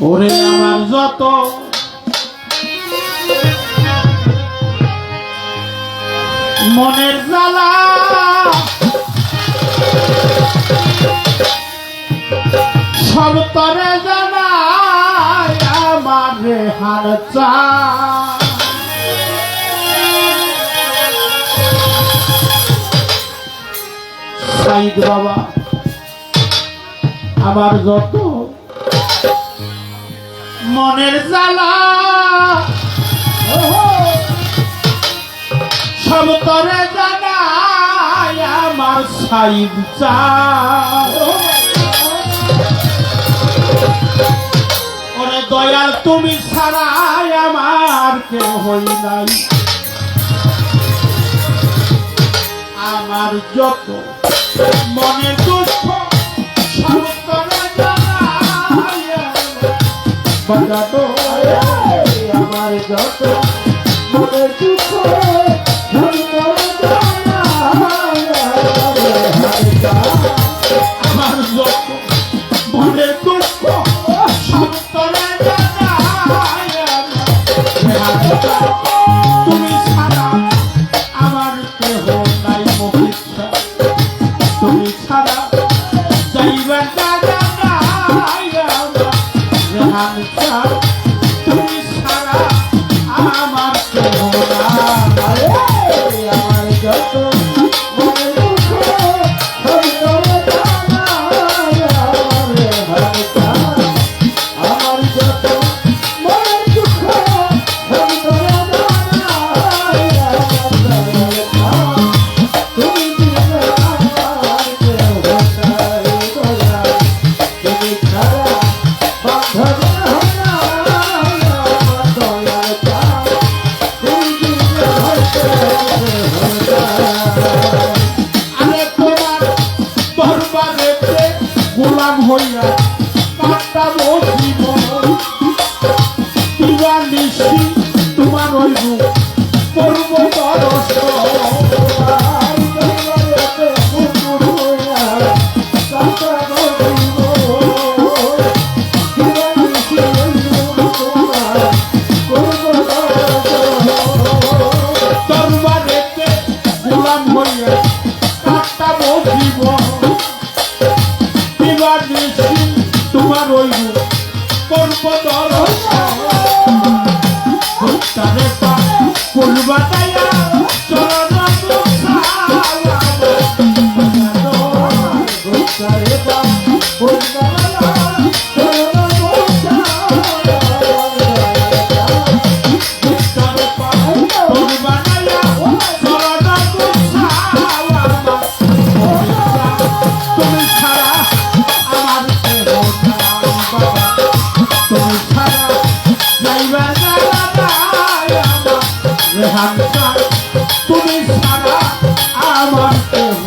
ওরে আমার যত মনের জ্বালা সব তরে জানাই আমার রেহান চা সাইদ বাবা আমার যত মনের জ্বালা সব তরে জানাই আমার সাইদ চা ওরে দয়াল তুমি ছাড়াই আমার কেউ হই নাই আমার যত মনের দুঃখ সব তরে জানাই বাজাতো আমার যত মনের দুঃখ আমার যত মনের দুঃখ সব তরে জানাই তুমি ছাড়া আমার কেহ নাই মহিষা তুমি ছাড়া যাইবার জায়গা নাই রেহান চা তুমি ছাড়া আমার কেহ নাই আমার যত মনের দুঃখ সব তরে জানাই রেহান চা আমার যত মনের দুঃখ সব তরে তুমি দিলে আমার কেহ নাই তুমি ছাড়া কাটাবো জীবন দিবা নিশি তোমার রইব করব দর্শন দরবারেতে গোলাম হইয়া কাটাবো জীবন দিবা নিশি তোমার রইব করব দর্শন তারে পা ফুলবাতায়া চরণ গোসায়া তারে পা ফুলবাতায়া চরণ গোসায়া তারে পা ফুলবাতায়া চরণ গোসায়া তুমি ছাড়া আমার কেহ নাই বাবা তুমি ছাড়া যাইবা তুমি ছাড়া আমার কেহ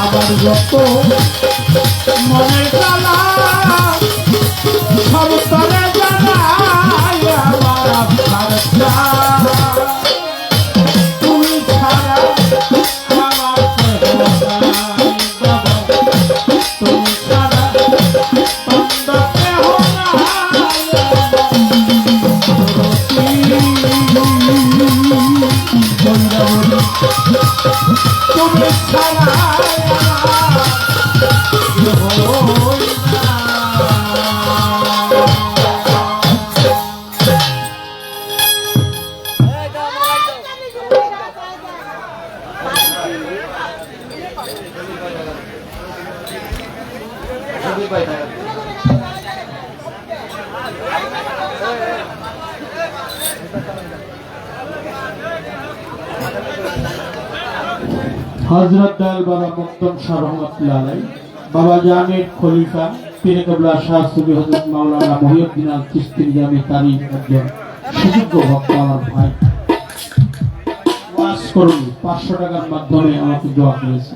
আমার যত মনে জ্বালা সব তরে জানাই আমার আপনার চাই। তুমি ছাড়া আমার কেহ নাই বাবা, তুমি ছাড়া অন্য কেহ নাই। তুমি ছাড়া হযরত দয়াল বাবা মুক্তম শাহ রহমাতুল্লাহ আলাইহি, বাবা জামির খলিফা পীরে কেবলা শাহ সুফি হযরত মাওলানা মহিউদ্দিন আল চিশতি জামি তারই একজন সুযোগ্য ভক্ত আমার ভাই ওয়াজ করুন 500 টাকার মাধ্যমে আমাকে দোয়া করেছে।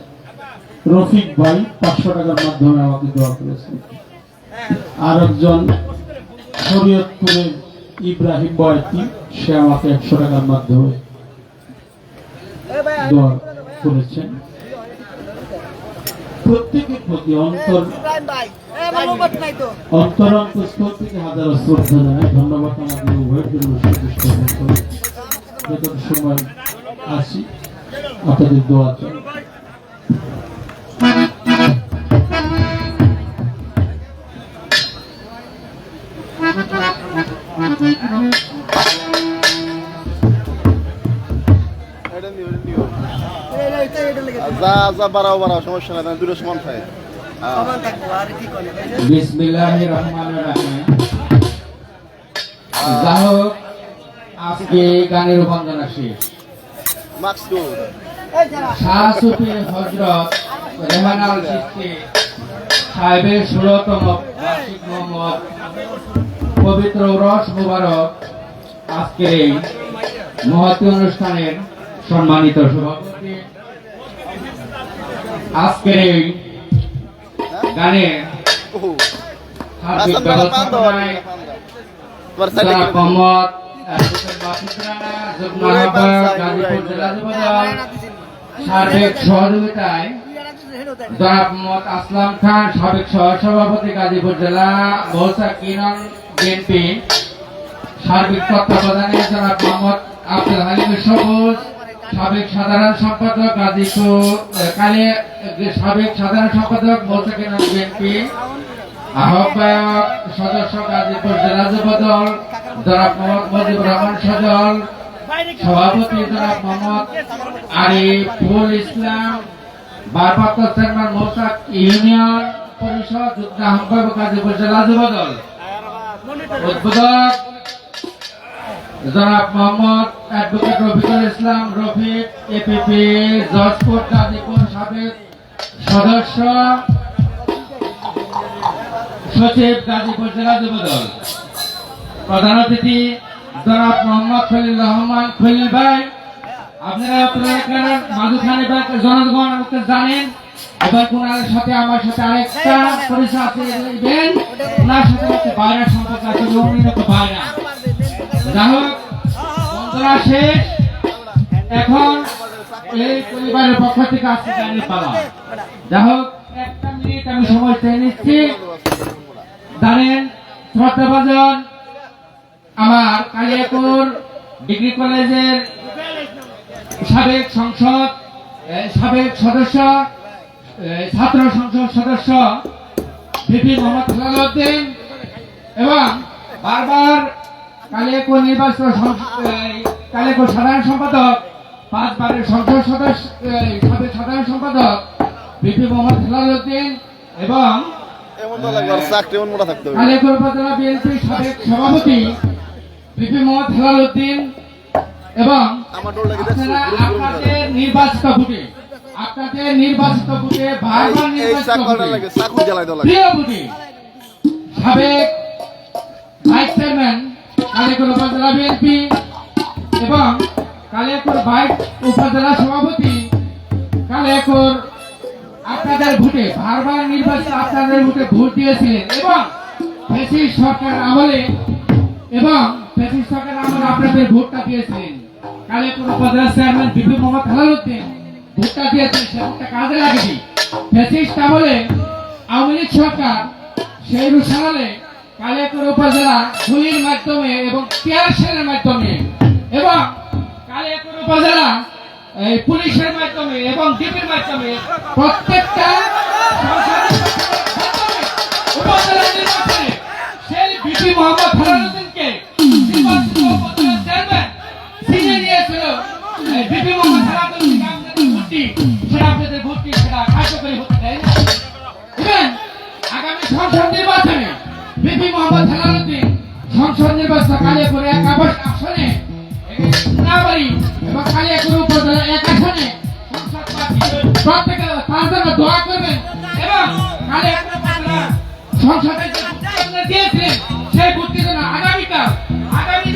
রফিক ভাই 500 টাকার মাধ্যমে আমাকে দোয়া করেছে। আর একজন শরীয়তপুরের ইব্রাহিম বয়তি, সে আমাকে 100 টাকার মাধ্যমে দোয়া করেছেন। প্রত্যেকের প্রতি অন্তরস্থল থেকে হাজার শ্রদ্ধা জানাই, ধন্যবাদ আমাদের উভয়ের জন্য যত সময় আসি আপনাদের দোয়া চাই। বাড়াও সমস্যা নাই, দুটো সমান থাকে। বিসমিল্লাহির রহমানির রহিম। যাই হোক, আজকে গানের বন্দনা শেষ। শাহ সুফি হযরত রেহান আল চিশতি সাহেবের 16তম বার্ষিক মোহাম্মদ পবিত্র রস মুবারক আজকের এই মহতী অনুষ্ঠানের সম্মানিত সভাপতি, আজকের এই গানের সার্বিক ব্যবস্থাপনায় জনাব মোহাম্মদ যুগ্ম আহ্বায়ক গাজীপুর জেলা যুবদল, সার্বিক সহযোগিতায় জনাব মোহাম্মদ আসলাম খান, সাবেক সহসভাপতি গাজীপুর জেলা মৌচা কিরণ বিএনপি, সার্বিক তত্ত্বাবধানে জনাব মোহাম্মদ আব্দুল হালিম সবুজ, সাবেক সাধারণ সম্পাদক গাজীপুর সাবেক সাধারণ সম্পাদক মৌচা কিরণ বিএনপি, আহ্বায়ক সদস্য গাজীপুর জেলা যুবদল জনাব মোহাম্মদ মুজিবুর রহমান সজল, সভাপতি জনাব মোহাম্মদ আরিফুল ইসলাম, ভারপ্রাপ্ত চেয়ারম্যান মৌচা ইউনিয়ন পরিষদ যুগ্ম আহ্বায়ক গাজীপুর জেলা যুবদল, উদ্বোধক জনাব মোহাম্মদ অ্যাডভোকেট রফিকুল ইসলাম রফিক, এপিপি জজপুর গাজীপুর সাবেক সদস্য সচিব গাজীপুর জেলা যুবদল, প্রধান অতিথি জনাব মোহাম্মদ খলিল রহমান খলিল ভাই। আপনারা মাধুখানী ভাই জনগণ আমাকে জানেন, এবার কোনার সাথে আমার সাথে আরেকটা পরিচয় আছে, ওনার সাথে একটা বাইরের সম্পর্ক আছে, বাইরা। যাই হোক, বন্ধুরা শেষ, এখন এই পরিবারের পক্ষ থেকে আসতে জানি পাওয়া। যাই হোক, একটা মিনিট আমি সময় চেয়ে নিচ্ছি। জানেন, শ্রদ্ধাভাজন আমার কালিয়াপুর ডিগ্রি কলেজের সাবেক সংসদ সাবেক সদস্য ছাত্র সংসদ সদস্য ভিপি মোহাম্মদ হেলালউদ্দিন এবং বারবার কালিয়াপুর নির্বাচিত কালিয়াপুর সাধারণ সম্পাদক 5 বারের সংসদ সদস্য সাবেক সাধারণ সম্পাদক ভিপি মোহাম্মদ হেলালউদ্দিন এবং কালিয়াপুর উপজেলা বিএনপি সাবেক সভাপতি ভিপি মোহাম্মদ হেলালউদ্দিন এবং আপনাদের নির্বাচিত ভোটে বারবার নির্বাচিত প্রিয় ভোটে সাবেক ভাইস চেয়ারম্যান কালিয়াপুর উপজেলা বিএনপি এবং কালিয়াপুর ভাইস উপজেলা সভাপতি কালিয়াকৈর আপনাদের ভোটে বারবার নির্বাচিত আপনাদের ভোটে ভোট দিয়েছিলেন এবং ফ্যাসিস্ট সরকার আমলে আপনাদের ভোটটা দিয়েছিলেন। কালিয়াকৈর উপজেলা চেয়ারম্যান বিপি মোহাম্মদ হেলালুদ্দিন ভোটটা দিয়েছিলেন, সে ভোটটা কাজে লাগেনি। ফ্যাসিস্ট আমলে আওয়ামী লীগ সরকার সেই রুশালে কালিয়াকৈর উপজেলা গুলির মাধ্যমে এবং টিয়ারশেলের মাধ্যমে এবং কালিয়াকৈর উপজেলা পুলিশের মাধ্যমে এবং ডিবির মাধ্যমে প্রত্যেকটা উপজেলা নির্বাচনে সেই বিপি মোহাম্মদ হেলালুদ্দিনকে ছিনিয়ে নিয়েছিল। বিপি মোহাম্মদ হেলালুদ্দিন আপনাদের ভোটটি সেটা কার্যকরী হতে দেয় না। আগামী সংসদ নির্বাচনে বিপি মোহাম্মদ হেলালুদ্দিন সংসদ নির্বাচন কালিয়াকৈর এক আসনে নাবাড়ি এবং কালিয়াকৈর উপজেলা এক আসনে প্রত্যেকে তার জন্য দোয়া করবেন এবং কালিয়াকৈর উপজেলা সংসদে যে ভোট দিয়েছিলেন সেই ভোটটি যেন আগামী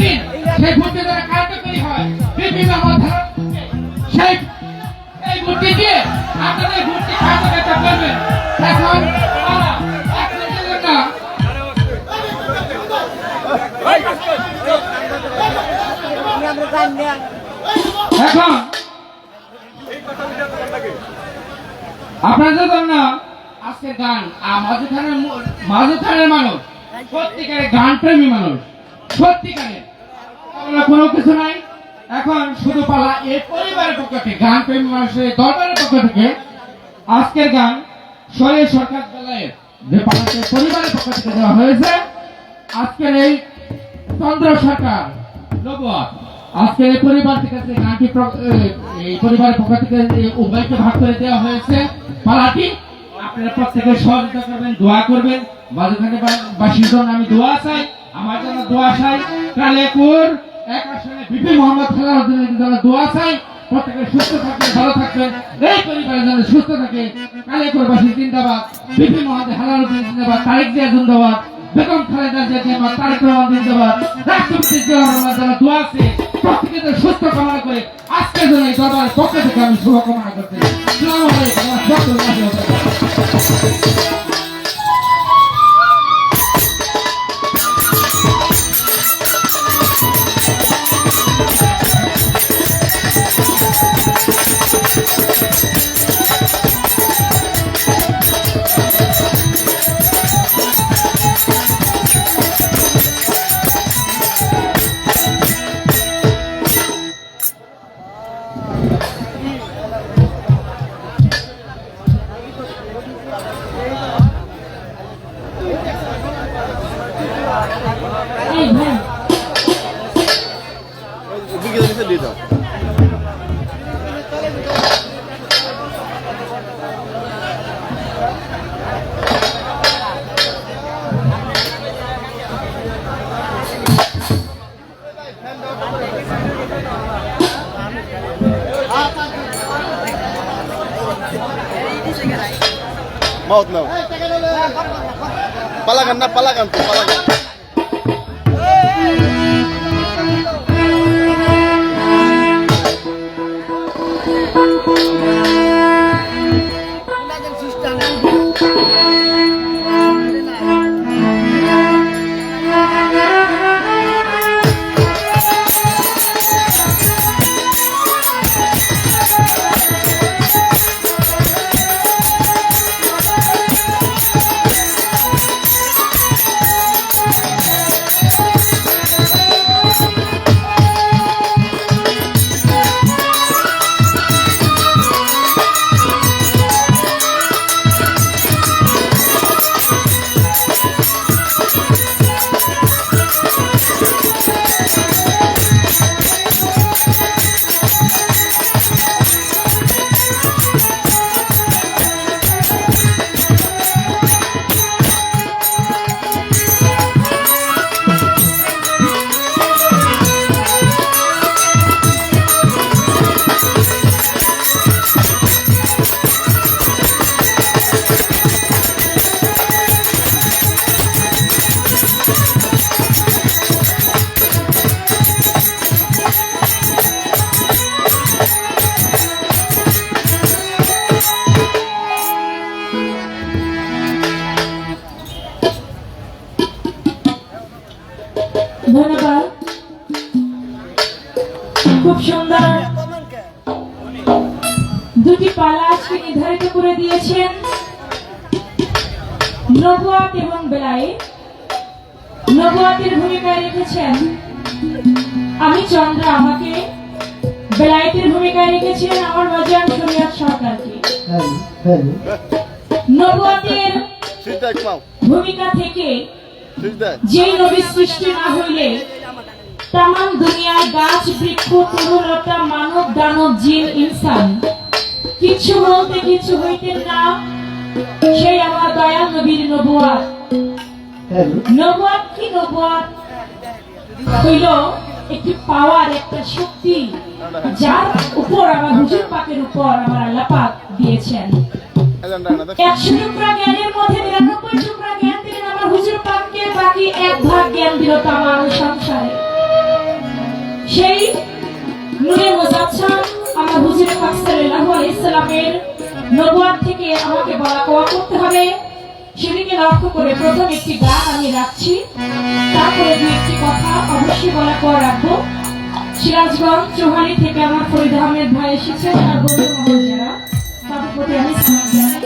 দিন সেই ভোটটি যেন কার্যকরী হয়। বিপি মোহাম্মদ হেলালুদ্দিনকে সেই ভোটটি দিয়ে আপনাদের ভোটটি কার্যকরিতা করবেন। এখন এখন আপনাদের জন্য আজকের গান মাঝখানের মানুষ সত্যিকারের গান প্রেমী মানুষ, সত্যিকারের কোনো কিছু নাই। এখন শুধু পালা এই পরিবারের পক্ষ থেকে গান প্রেমী মানুষের দরবারের পক্ষ থেকে আজকের গান শরীর সরকার দলের যে পালাতে পরিবারের পক্ষ থেকে দেওয়া হয়েছে। আজকের এই চন্দ্র সরকার নবুয়াত আজকের এই পরিবার থেকে গানটি এই পরিবারের পক্ষ থেকে উভয়কে ভাগ করে দেওয়া হয়েছে পালাটি। আপনারা প্রত্যেকে সহযোগিতা করবেন, দোয়া করবেন। বাসীর জন্য আমি দোয়া চাই, আমার জন্য দোয়া চাই। কালিয়াকৈর এক আসনে বিপি মোহাম্মদ হেলালুদ্দিনের জন্য দোয়া চাই। প্রত্যেকে সুস্থ থাকবেন, ভালো থাকবেন, এই পরিবারের জন্য সুস্থ থাকে। কালিয়াকৈরবাসী জিন্দাবাদ, বিপি মোহাম্মদ হেলালুদ্দিন জিন্দাবাদ, তারেক জিয়া জিন্দাবাদ, বেগম খালেদা জিয়া জিন্দাবাদ, তারেক রহমান জিন্দাবাদ, রাষ্ট্রপতি জিয়া রহমান যারা দোয়া আছে প্রত্যেকে সুস্থ কামনা করে আজকের জন্য এই দরবারের পক্ষ থেকে আমি শুভকামনা করছি। আসসালামু আলাইকুম ওয়া রাহমাতুল্লাহি ওয়া বারাকাতুহু। এই ভাই বিকেলে নিচে দিয়ে দাও। Maut naw. Palagan na, palagan to, palagan. পালা আজকে নির্ধারিত করে দিয়েছেন নবুয়াত এবং বেলায়েত। নবুয়াতের ভূমিকায় রেখেছেন আমি চন্দ্রা আমাকে, বেলায়েতের ভূমিকায় রেখেছেন আমার বাজান শরিয়ত সরকারকে। নবুয়াতের ভূমিকা থেকে যেই নবী সৃষ্টি না হইলে তাম দুনিয়ার গাছ বৃক্ষ তরুলতা মানব দানব জিন ইনসান কিছু বলতে কিছু হইতেন না, সেই আমার দয়াল নবীর নবুয়াত। নবুয়াত কি? নবুয়াত হইল একটি পাওয়ার, একটা শক্তি যার উপর আমার হুজুর পাকের উপর আমার আল্লাহ পাক দিয়েছেন। 100 টুকরা জ্ঞানের মধ্যে 99 টুকরা জ্ঞান দিলেন আমার হুজুর পাককে, বাকি 1 ভাগ জ্ঞান দিল তামাম সংসারে। সেই নূরে মুজাচ্ছাম আমার হুজুর পাক সাল্লাল্লাহু আলাইহি সাল্লামের নবুয়াত থেকে আমাকে বলা কোয়া করতে হবে, সেদিকে লক্ষ্য করে প্রথম একটি গান আমি রাখছি, তারপরে দুই একটি কথা অবশ্যই বলা কোয়া রাখবো। সিরাজগঞ্জ চৌহালি থেকে আমার ফরিদ আহমেদ ভাই এসেছেন, আর বন্ধু মহল যারা তাদের প্রতি আমি সালাম জানাই।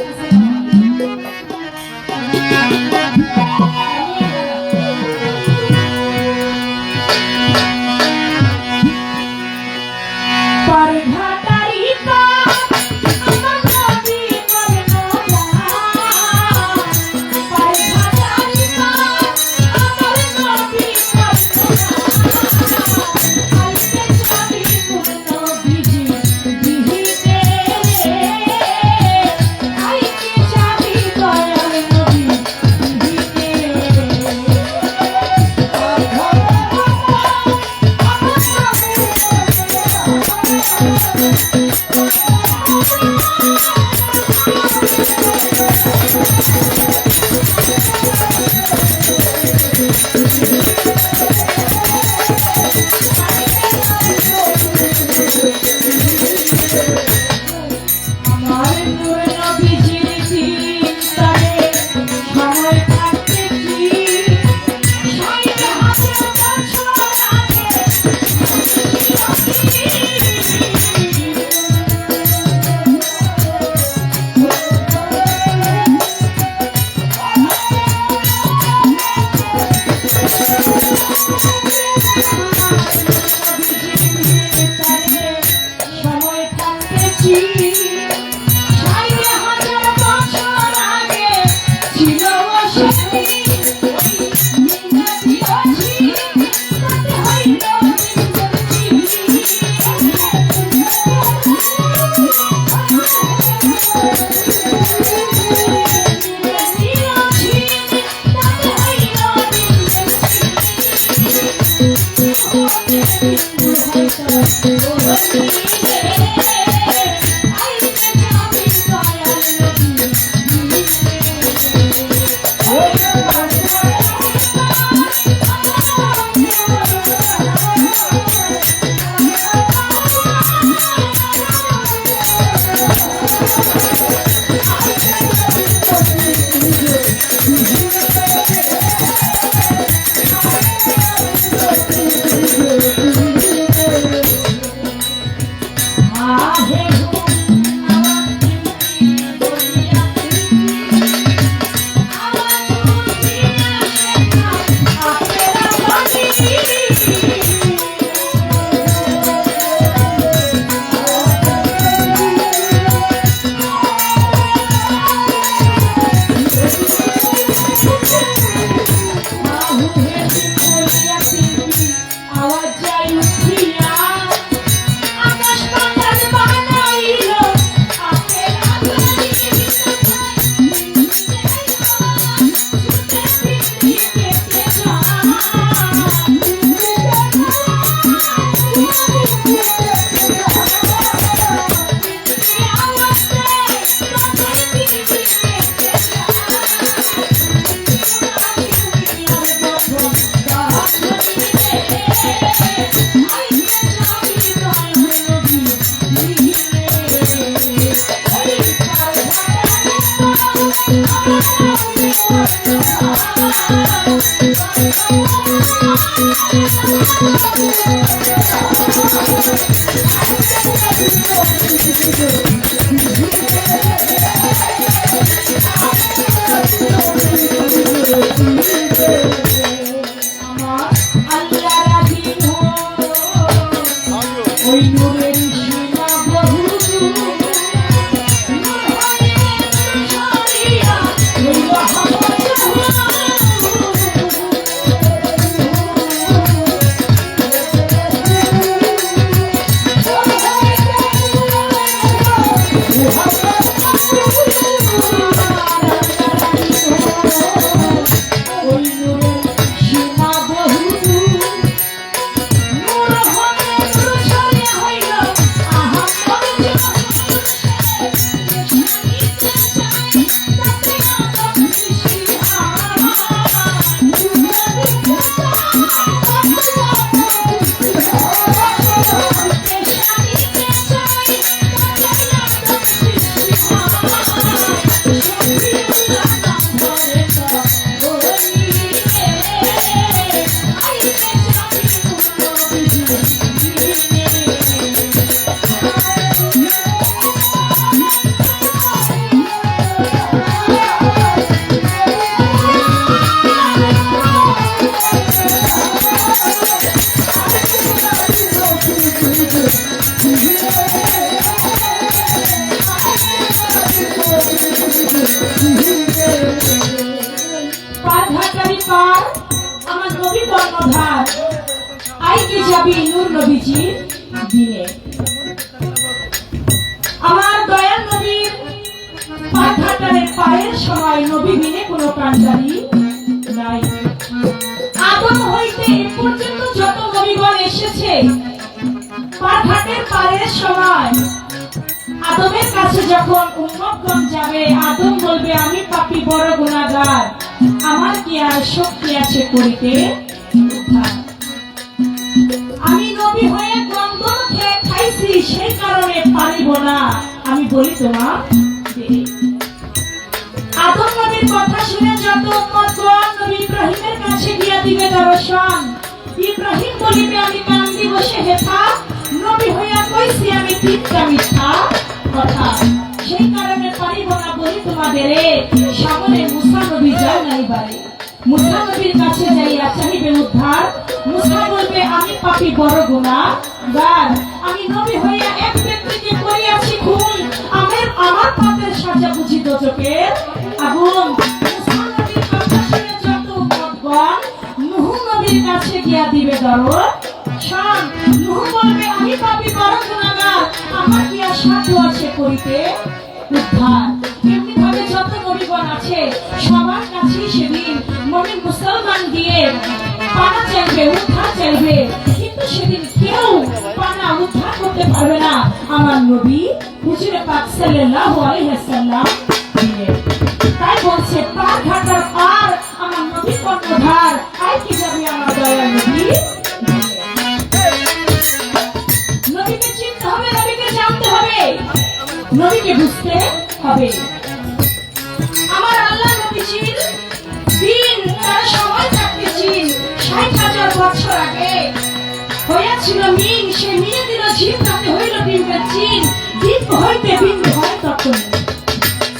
Thank you. ওই নূরের সীমা বহু নূর হয়ে নূর ছড়িয়ে হইল আহম্মদ পারঘাটারি পার আমার নবী কর্ণধার আইকে যাবি নূর নবীজির দিনে আমার দয়াল নবীর পারঘাটারের পায়ের সময় নবী বিনে কোনো কান্ডারি নাই আদম হইতে এ পর্যন্ত যত নবীগণ এসেছে পারঘাটের পায়ের সময় আদমের কাছে যখন উম্মতগণ যাবে আদম বলবে আমি পাপী বড় গুনাহগার আমার কি আর শক্তি আছে করিতে উদ্ধার আমি নবী হয়ে গন্ধ খেয়ে খাইছি সেই কারণে পারিব না আমি বলি তোমা আদম নবীর কথা শুনে যত উম্মতগণ নবী ইব্রাহিমের কাছে গিয়া দিবে দর্শন ইব্রাহিম বলিবে আমি কান্দি বসে হেথা নবী হইয়া কইছি আমি তিনটা মিথ্যা কথা সেই কারণে পারিব না বলি তোমাদের সামনে মুসা নবী যায় নাই বাড়ি মুসা নবীর কাছে যাইয়া চাহিবে উদ্ধার মুসা বলবে আমি পাপী বড় গুনাহগার আমি নবী হইয়া এক ব্যক্তিকে করিয়াছি খুন আমার পাপের সাজা বুঝি দোজকের আগুন মুসা নবীর কথা শুনে যত উম্মতগণ নূহ নবীর কাছে গিয়া দিবে দর্শন নূহ বলবে আমি পাপী বড় গুনাহগার আমার কি আর সাধ্য আছে করিতে উদ্ধার এমনি ভাবে যত নবীগণ আছে সবার কাছে সেদিন মুমিন মুসলমান দিয়ে পানা চাইবে উদ্ধার চাইবে কিন্তু সেদিন কেউ পানা উদ্ধার করতে পারবে না আমার নবী হুজুরে পাক সাল্লাল্লাহু আলাইহি ওয়াসাল্লাম তাই বলছে পার ঘাটার পার আমার নবী কর্ণধার আই কি যাবে আমার দয়াল নবী নবীকে চিনতে হবে নবীকে জানতে হবে নবীকে বুঝতে হবে আমার আল্লাহ নবীজির দিন তার সময় থাকতে চিন ৬০,০০০ বছর আগে হইয়াছিল মিন সে মিনে দিল ঝিম তাতে হইল ডিম্বের চিন ডিম্ব হইতে বিন্দু হয় তখন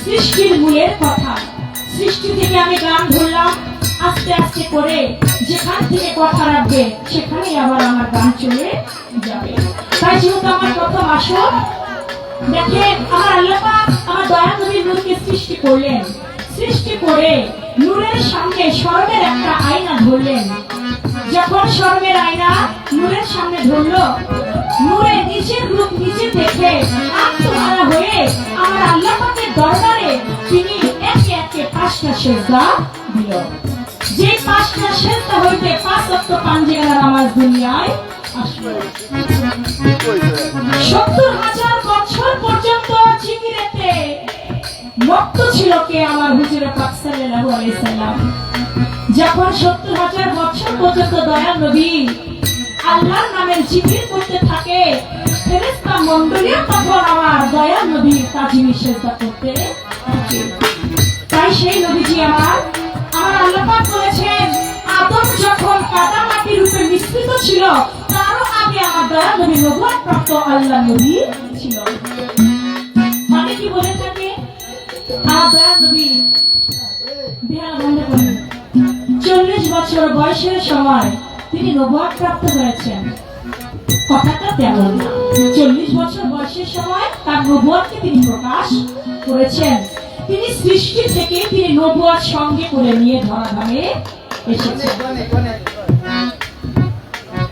সৃষ্টির মূলের কথা সৃষ্টি থেকে আমি গান ধরলাম আস্তে আস্তে করে যেখান থেকে কথা রাখবে সেখানেই আবার আমার গান চলে যাবে তাই যেহেতু আমার প্রথম আসর দেখেন আমার আল্লাহ পাক আমার দয়াল নবীর নূরকে সৃষ্টি করলেন সৃষ্টি করে নূরের সামনে স্বর্ণের একটা আয়না ধরলেন যখন স্বর্ণের আয়না নূরের সামনে ধরলো নূরে নিজের রূপ নিজে দেখে আত্মহারা হয়ে আমার আল্লাহ পাকের দরবারে তিনি একে একে ৫টা সেজদা দিল যে ৫টা সেজদা হইতে ৫ ওয়াক্ত পাঁচওয়াক্ত নামাজ দুনিয়ায় আসলো ৭০,০০০ বছর পর্যন্ত জিকিরেতে মত্ত ছিল কে আমার হুজুরে পাক সাল্লাল্লাহু আলাইহি সাল্লাম যখন ৭০,০০০ বছর পর্যন্ত দয়াল নবী আল্লাহর নামের জিকির করতে থাকে ফেরেশতা মণ্ডলীও তখন আমার দয়াল নবীর তাজিমি সেজদা করতে থাকে তাই সেই নবীজি আমার আল্লাহ পাক বলেছেন আদম যখন কাদা মাটি রূপে মিশ্রিত ছিল তারও আগে আমার দয়াল নবী নবুয়ত প্রাপ্ত আল্লাহ নবী ছিল মানে কি বলে থাকে আমার দয়াল নবী বিহার বন্ধ করেন 40 বছর বয়সের সময় তিনি নবুয়ত প্রাপ্ত হয়েছেন কথাটা তেমন না 40 বছর বয়সের সময় তার নবুয়তকে তিনি প্রকাশ করেছেন তিনি সৃষ্টি থেকে তিনি নবুয়ত সঙ্গে করে নিয়ে ধরাধামে এসেছেন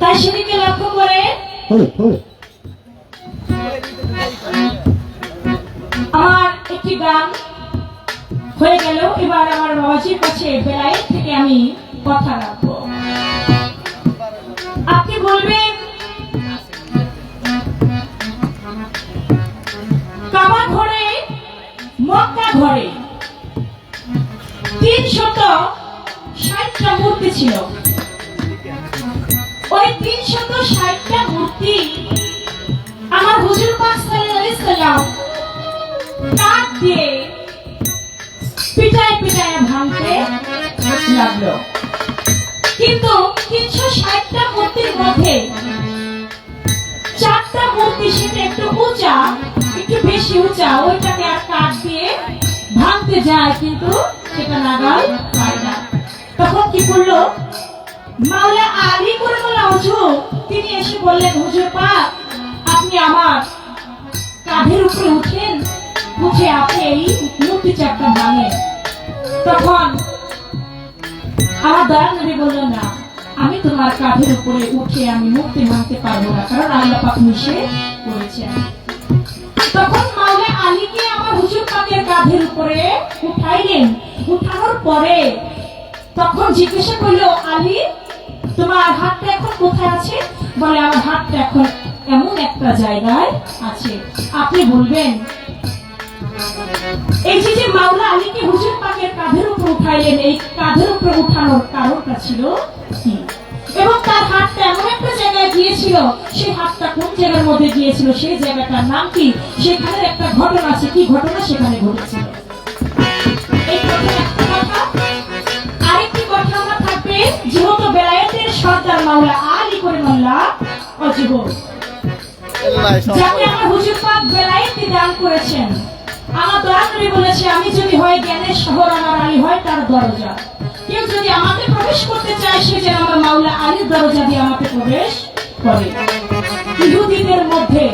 তাই সেদিকে লক্ষ্য করে আমার একটি গান হয়ে গেল। এবার আমার বাবাজির কাছে বেলায়েত থেকে আমি কথা রাখবো। আপনি বলবেন কাবা ঘরে, মক্কা ঘরে 360টা মূর্তি ছিল। ওই 360টা মূর্তি আমার হুজুর পাক সাল্লাল্লাহু আলাইহি সাল্লাম কাঠ দিয়ে পিটায় পিটায় ভাঙতে লাগলো। কিন্তু 360টা মূর্তির মধ্যে 4টা মূর্তি সেটা একটু উঁচা, একটু বেশি উঁচা, ওইটাকে আর কাঠ দিয়ে ভাঙতে যায় কিন্তু সেটা নাগাল পায় না। তখন কি করলো মাওলা আলী করিমুল্লাহ হুজুর, তিনি এসে বললেন, হুজুর পাক আপনি আমার কাঁধের উপরে উঠেন, উঠে আপনি এই মূর্তি 4টা ভাঙেন। তখন আমার দয়াল নবী বললেন, না আমি তোমার কাঁধের উপরে উঠে আমি মূর্তি ভাঙতে পারবো না, কারণ আল্লাহ পাক নিষেধ করেছেন। তখন মাওলা আলীকে আমার হুজুর পাকের কাঁধের উপরে উঠাইলেন। উঠানোর পরে তখন জিজ্ঞাসা করলো, আলী তোমার হাতটা এখন কোথায় আছে? বলে আমার হাতটা এখন এমন একটা জায়গায় আছে। আপনি বলবেন এই যে মাওলা আলীকে হুজুর পাকের কাঁধের উপর উঠাইলেন, এই কাঁধের উপর উঠানোর কারণটা ছিল কি? এবং তার হাতটা এমন একটা জায়গায় গিয়েছিল, সেই হাতটা কোন জায়গার মধ্যে গিয়েছিল, সেই জায়গাটার নাম কি? সেখানে একটা ঘটনা আছে। কি ঘটনা সেখানে ঘটেছিল? এই প্রথম একটা কথা। আরেকটি কথা আমরা থাকবে, যেহেতু বেলায়েতের সর্দার মাওলা আলী করিমুল্লাহ ওয়াজিবুর, যাকে আমার হুজুর পাক বেলায়েত দান করেছেন। আমার দয়াল নবী বলেছে, আমি যদি হয় জ্ঞানের শহর, আমার আলী হয় তার দরজা। কেউ যদি আমাকে প্রবেশ করতে চায়, সে যেন আমার মাওলা আলীর দরজা দিয়ে আমাকে প্রবেশ করে। ইহুদিদের মধ্যে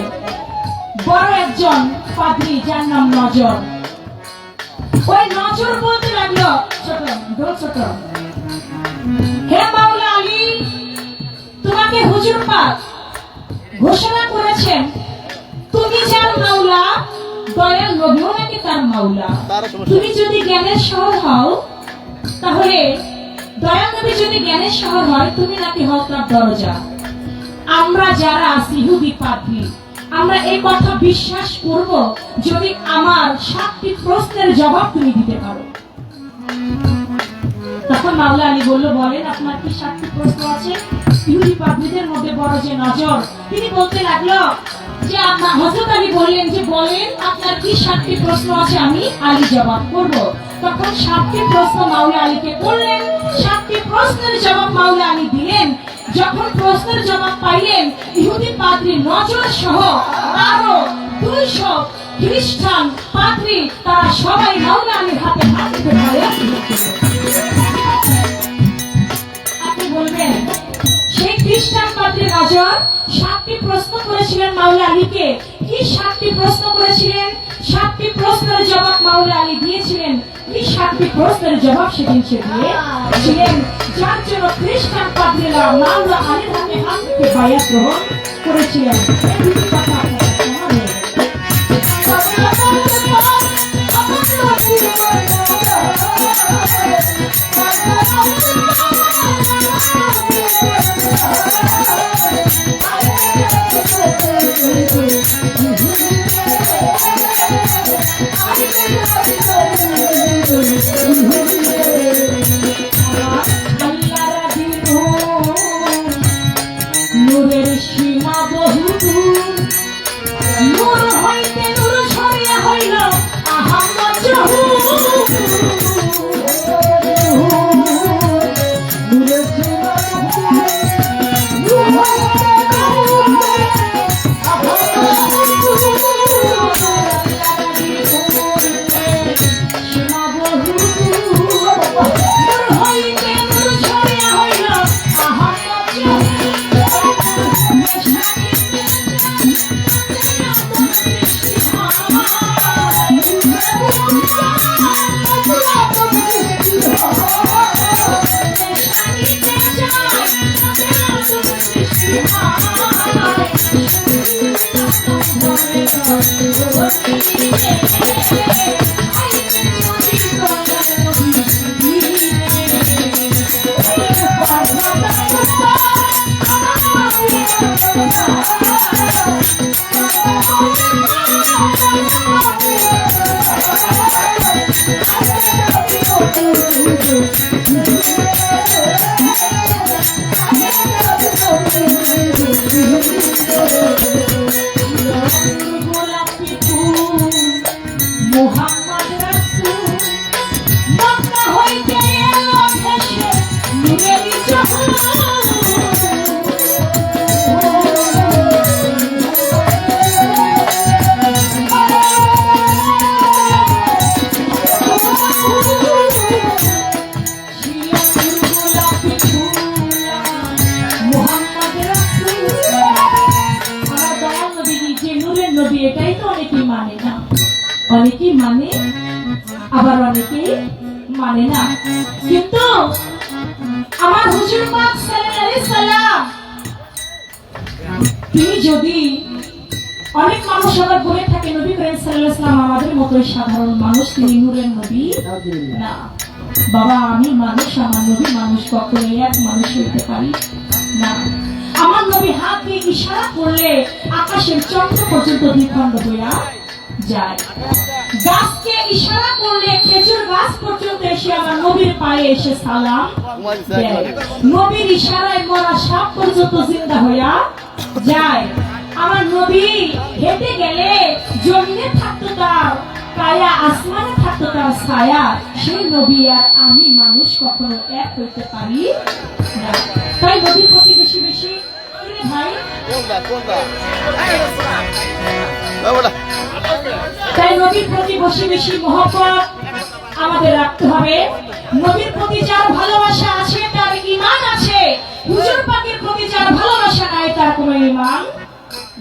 বড় একজন পাদ্রী, যার নাম নজর। ওই নজর বলতে লাগলো, ছোট ছোট, হে মাওলা আলী, তোমাকে হুজুর পাক ঘোষণা করেছেন তুমি যার মাওলা, দয়াল নবীও নাকি তার মাওলা। তুমি যদি জ্ঞানের শহর হও, তাহলে দয়াল নবী যদি জ্ঞানের শহর হয়, তুমি নাকি হও তার দরজা। আমরা যারা আছি ইহুদি পাদ্রী, আমরা এই কথা বিশ্বাস করব যদি আমার 7টি প্রশ্নের জবাব তুমি দিতে পারো। তখন মাওলা আলী বলল, বলেন আপনার কি 7টি প্রশ্ন আছে? ইহুদি পাদ্রীদের মধ্যে বড় যে নজর, তিনি বলতে লাগলো যে হযরত আলী বললেন যে বলেন আপনার কি 7টি প্রশ্ন আছে, আমি আলী জবাব করব। তখন 7টি প্রশ্ন মাওলা আলীকে করলেন। 7টি প্রশ্নের জবাব মাওলা আলী দিলেন। যখন প্রশ্নের জবাব পাইলেন, ইহুদি পাদ্রী নজর সহ আরো 200 খ্রিস্টান পাদ্রী, তারা সবাই মাওলা আলীর হাতে হাত দিতে পারে। আপনি বলবেন সেই খ্রিস্টান পাদ্রী নজর 7টি প্রশ্ন করেছিলেন মাওলা আলীকে। কি 7টি প্রশ্ন করেছিলেন? 7টি প্রশ্নের জবাব মাওলা আলী দিয়েছিলেন। কি 7টি প্রশ্নের জবাব সেদিন সে দিয়েছিলেন, যার জন্য খ্রিস্টান পাদ্রীরা মাওলা আলীর হাতে হাত দিতে বায়াত গ্রহণ করেছিলেন। এই দুটি কথা আপনারা শোনা হয়ে গেল। নূরের সীমা বহুদূর, নূর হইতে নূর ছড়িয়ে হইল আহমদ জহুর। নূরের সীমা বহুদূর, নূর হইতে নূর আহমদ জহুর। সীমা বহুদূর, নূর হইতে নূর ছড়িয়ে হইল আহমদ জহুর। Thank you. মুহাম্মদ রাসূল মক্কা হইতে এলো ভেসে নূরের জাহান এটাই তো অনেকেই মানে না, অনেকেই মানে আবার অনেকেই মানে না। কিন্তু আমার হুজুর পাক সাল্লাল্লাহু আলাইহি সাল্লাম তিনি যদি অনেক মানুষ আবার বলে থাকে নবী করিম সাল্লাল্লাহু আলাইহি সাল্লাম আমাদের মতোই সাধারণ মানুষ, তিনি নূরের নবী না। বাবা আমি মানুষ, আমার নবী মানুষ, কখনো এক মানুষ হইতে পারি না। আমার নবী হাত দিয়ে ইশারা করলে আকাশের চন্দ্র পর্যন্ত দ্বিখণ্ড হইয়া যায়। গাছকে ইশারা করলে খেজুর গাছ পর্যন্ত এসে আমার নবীর পায়ে এসে সালাম দেয়। নবীর ইশারায় মরা সাপ পর্যন্ত জিন্দা হইয়া যায়। আমার নবী হেঁটে গেলে জমিনে থাকতো তার কায়া, আসমানে থাকতো তার ছায়া। সেই নবী আর আমি মানুষ কখনো এক হইতে পারি না। তাই নবীর প্রতি বেশি বেশি ভাই, তাই নবীর প্রতি বেশি বেশি মহব্বত আমাদের রাখতে হবে। নবীর প্রতি যার ভালোবাসা আছে তার ঈমান আছে, হুজুর পাকের প্রতি যার ভালোবাসা নাই তার কোনো ঈমান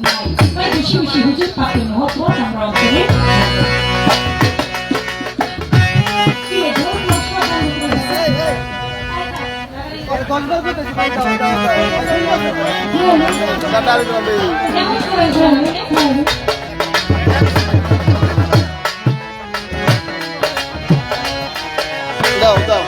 নাই। তাই বেশি বেশি হুজুর পাকের মহব্বত আমরা অন্তরে দাও দাও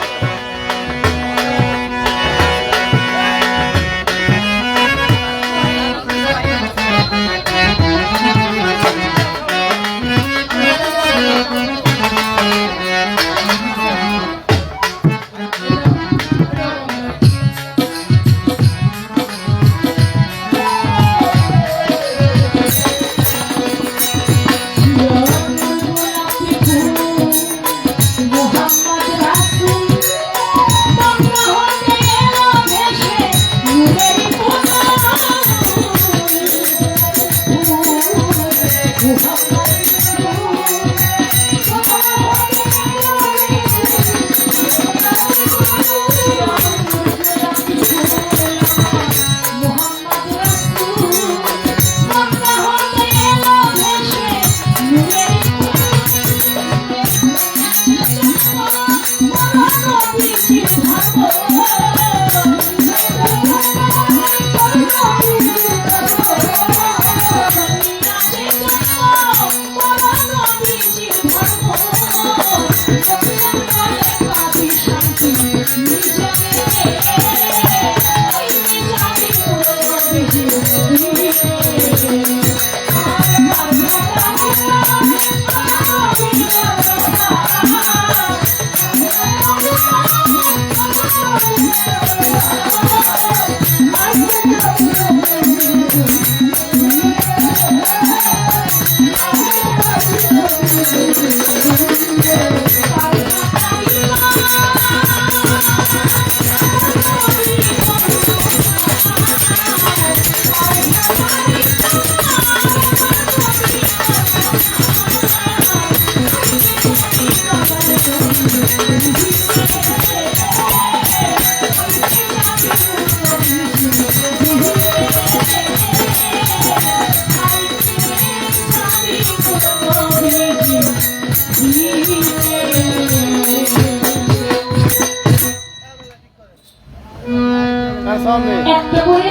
একটা করে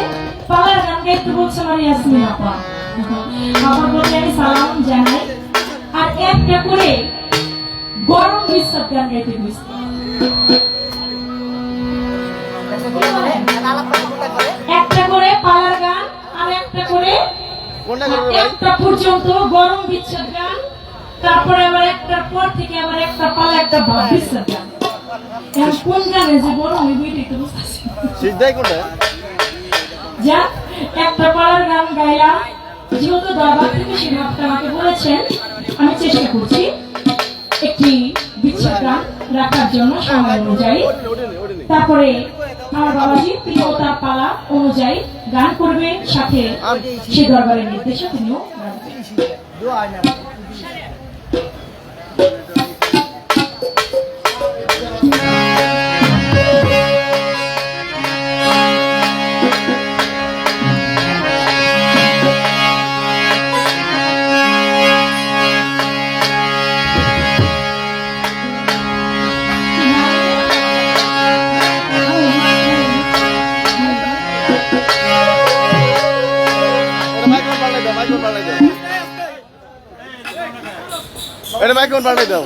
পাওয়ার গান গাইতে বলছে আমার ইয়াসমিন আপা, আমার বলতে আমি সালাম জানাই। আর একটা করে গরম বিশ্বর গান গাইতে বলছে, একটা করে পাওয়ার গান আর একটা করে একটা পর্যন্ত গরম বিশ্বর গান, তারপরে আবার একটার পর থেকে আবার একটা পালা একটা বিশ্বর গান। কোন গানে যে গরম ওই বইটা একটু বুঝতেছি যা একটা পাড়ার গান গাইলাম, যেহেতু দরবার থেকে সে ভাবটা আমাকে বলেছেন, আমি চেষ্টা করছি। গান রাখার জন্য সময় অনুযায়ী। তারপরে আমার বাবাজি প্রিয় তার পালা অনুযায়ী গান করবেন, সাথে সে দরবারের নির্দেশে তিনিও গাইবেন। দোয়া না এটা মাইক্রোফোন পাল্টাই দাও।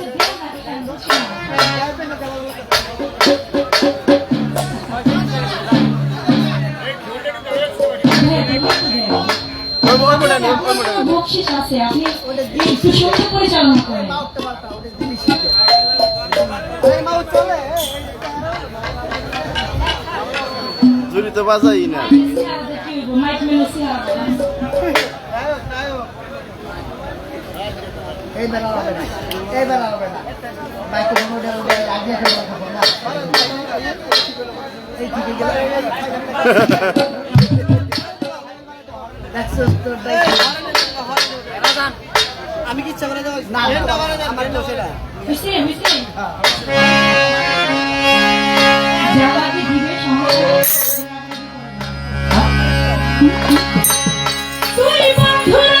বকশিস আছে, আপনি একটু সুন্দর পরিচালনা করেন। জুড়ি তো বাজাই না। মাইক মেনু সিয়া এই বেলা হবে না, এই বেলা হবে না। মাইক্রোফোন লাগিয়ে ফেলবো না। এই ঠিক গেল। আমি কি ইচ্ছা করে দেবো না, আমার তো সেটা হইছে যারা কি দিবে সমস্যা তুই বন্ধুরা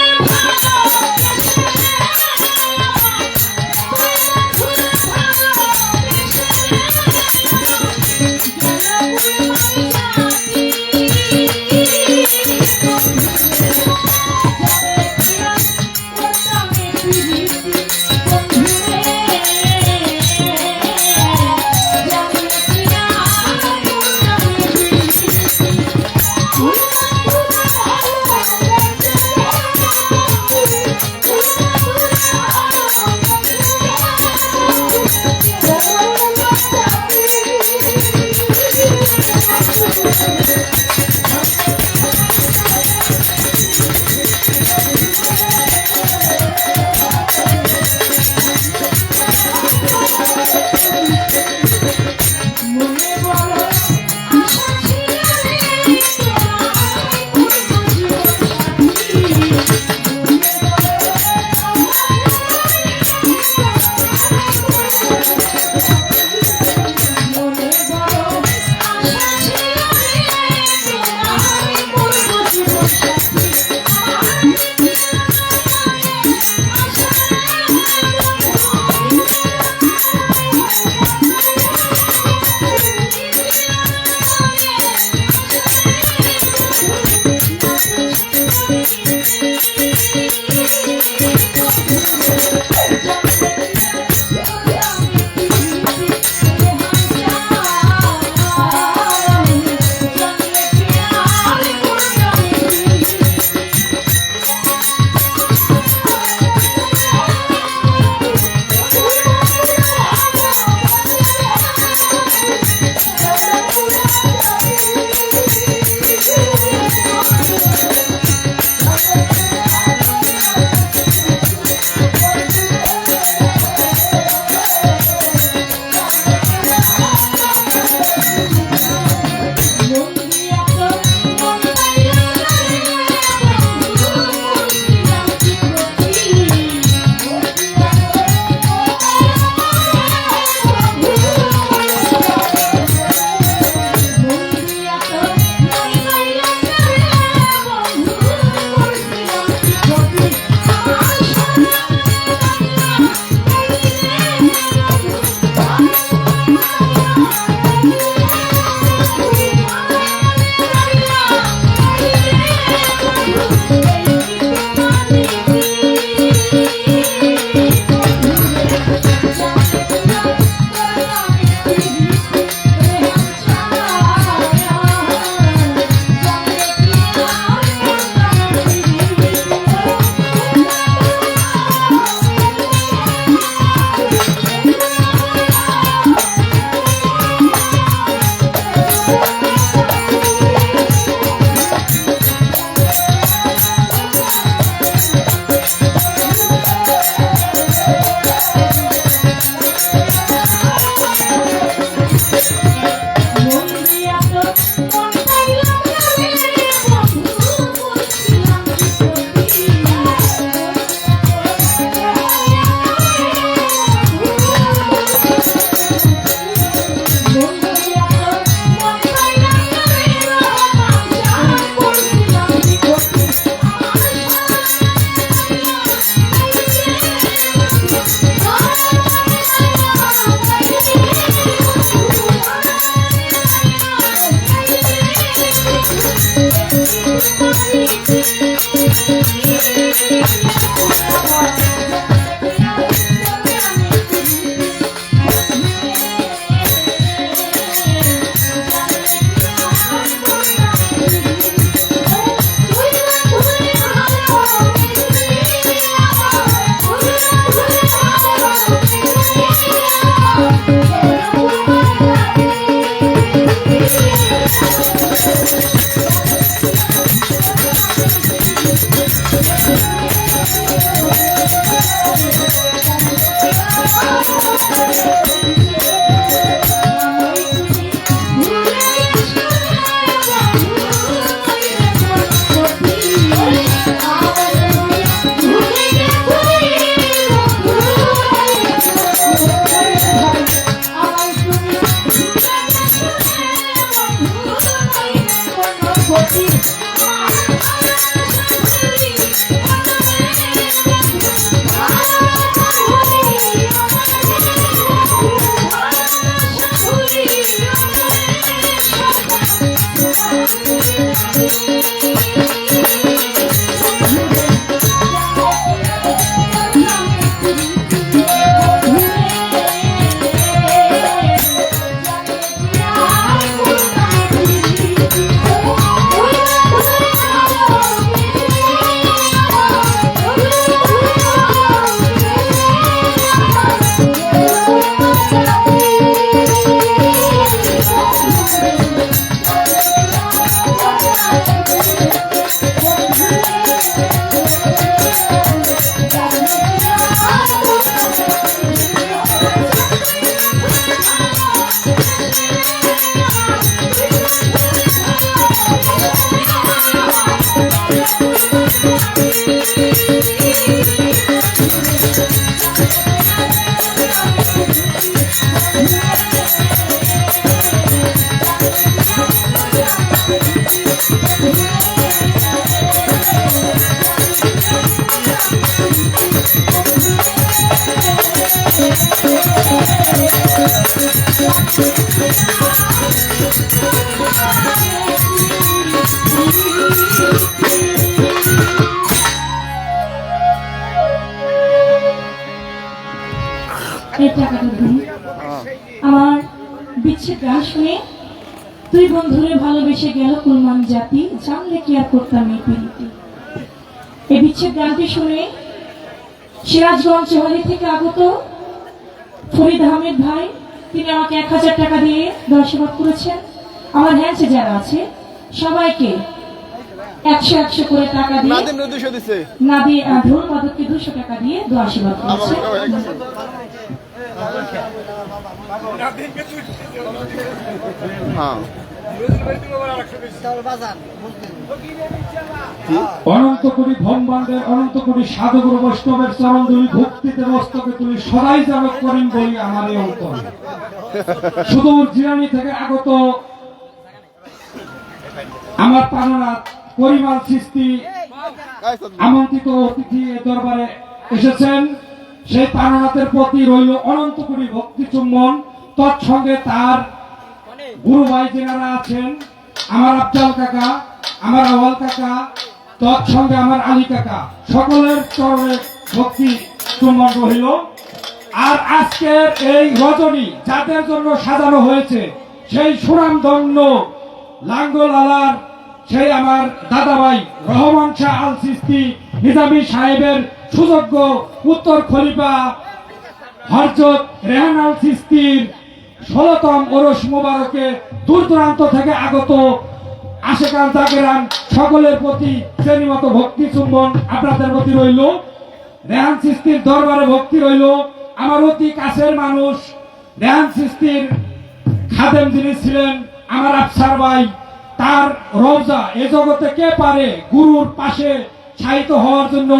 এই টাকাটা দিন। আমার বিচ্ছেদ গান শুনে তুই বন্ধুরে ভালোবেসে গেল কুলমান জাতি, জানলে কি আর করতাম এই পিড়িতি। এই বিচ্ছেদ গানটি শুনে সিরাজগঞ্জ চৌহালি থেকে আগত ফরিদ আহমেদ ভাই, তিনি আমাকে 1000 টাকা দিয়ে দর্শাবাদ করেছেন। আমার হ্যান্ডসে যারা আছে সবাইকে 100 করে টাকা দিয়ে নাদিম 200 দিছে। না দিয়ে ঢোল বাদককে 200 টাকা দিয়ে দর্শাবাদ করেছে। হ্যাঁ অনন্ত কোটি ব্রহ্মাণ্ডের অনন্ত কোটি সাধুগুরু বৈষ্ণবের চরণ ধুলি ভক্তিতে মস্তকে তুলি সদাই যেন করিম বলি আমার এই অন্তর। সুদূর জিরানি থেকে আগত আমার প্রাণনাথ করিমাল সৃষ্টি আমন্ত্রিত অতিথি এ দরবারে এসেছেন। সেই প্রাণনাথের প্রতি রইল অনন্ত কোটি ভক্তি চুম্বন। তৎসঙ্গে তার গুরু ভাই যেনারা আছেন, আমার আফজাল কাকা, আমার আওয়াল কাকা, তৎসঙ্গে আমার আলী কাকা, সকলের চরণে ভক্তি চুম্বন রহিল। আর আজকের এই রজনী যাদের জন্য সাজানো হয়েছে, সেই সুনামধন্য লাঙ্গল আলার সেই আমার দাদাভাই রহমান শাহ আল সিস্তি নিজামী সাহেবের সুযোগ্য উত্তর খলিফা হযরত রেহান আল সিস্তির 16তম ওরস মোবারকে দূর দূরান্ত থেকে আগত আশেকান জাকেরান সকলের প্রতি শ্রেণীমতো ভক্তি চুম্বন আপনাদের প্রতি রইল। রেহান সিস্তির দরবারে ভক্তি রইল। আমার অতি কাছের মানুষ রেহান সিস্তির খাদেম যিনি ছিলেন আমার আফসার ভাই, তার রওজা এ জগতে কে পারে গুরুর পাশে শায়িত হওয়ার জন্য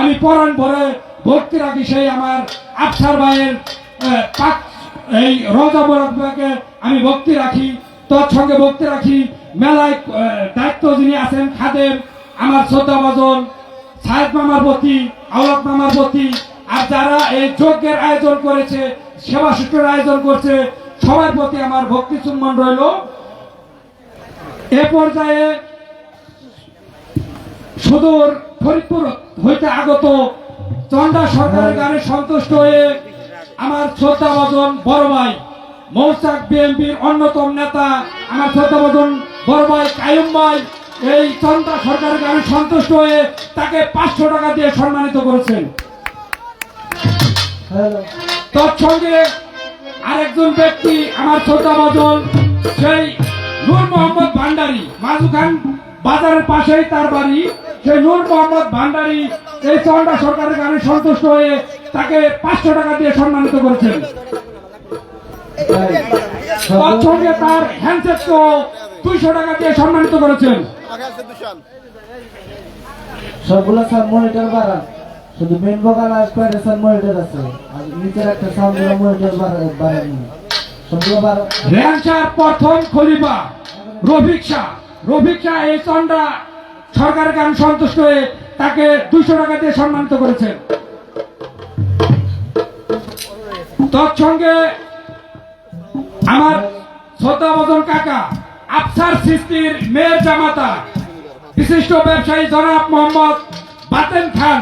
আমি পরাণ ভরে ভক্তি রাখি। সেই আমার আফসার ভাইয়ের এই রওজা মোবারকে আমি ভক্তি রাখি। তৎসঙ্গে ভক্তি রাখি মেলায় দায়িত্ব যিনি আছেন খাদেম আমার শ্রদ্ধাভাজন সাহেব মামার প্রতি, আওলাদ মামার প্রতি, আর যারা এই যজ্ঞের আয়োজন করেছে, সেবা সূত্রের আয়োজন করছে, সবার প্রতি আমার ভক্তি চুম্বন রইল। এ পর্যায়ে সুদূর ফরিদপুর হইতে আগত চন্ডা সরকারের গানে সন্তুষ্ট হয়ে আমার শ্রদ্ধাভাজন বড় ভাই মৌচাক বিএনপির অন্যতম নেতা আমার শ্রদ্ধাভাজন বড় ভাই কায়ুম ভাই এই চন্ডা সরকারের গানে সন্তুষ্ট হয়ে তাকে 500 টাকা দিয়ে সম্মানিত করেছেন। তৎসঙ্গে আরেকজন ব্যক্তি আমার শ্রদ্ধাভাজন সেই নূর মোহাম্মদ ভান্ডারী, মাজুখান বাজারের পাশেই তার বাড়ি, সেই নূর মোহাম্মদ ভান্ডারী এই চন্ডা সরকারের গানে সন্তুষ্ট হয়ে তাকে 500 টাকা দিয়ে সম্মানিত করেছেন। তৎসঙ্গে তার হ্যান্ডসেটকেও 200 টাকা দিয়ে সম্মানিত করেছেন। আমাকে আছে দুশান। সবগুলো স্যার মনিটর বাড়ান, শুধু মেন ভোকাল আর স্কোয়াডে স্যার মনিটর আছে, আর নিচের একটা সাউন্ড মনিটর বাড়ান, সবগুলো বাড়ান। রেহানশাহ প্রথম খলিফা রফিক শাহ এই চন্ডা সরকারের কারণে সন্তুষ্ট হয়ে তাকে 200 টাকা দিয়ে সম্মানিত করেছেন। তৎসঙ্গে আমার শ্রদ্ধাভাজন কাকা আফসার সিস্তির মেয়ের জামাতা বিশিষ্ট ব্যবসায়ী জনাব মোহাম্মদ বাতেন খান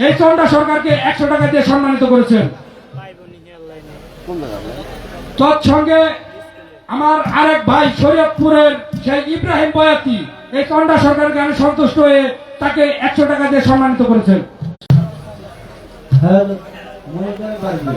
এই চন্ডা সরকারকে 100 টাকা দিয়ে সম্মানিত করেছেন। তৎসঙ্গে আমার আরেক ভাই শরীয়তপুরের সেই ইব্রাহিম বয়াতি এই চন্ডা সরকারের কারণে সন্তুষ্ট হয়ে তাকে 100 টাকা দিয়ে সম্মানিত করেছেন। হ্যালো, মনিটর বাড়বে।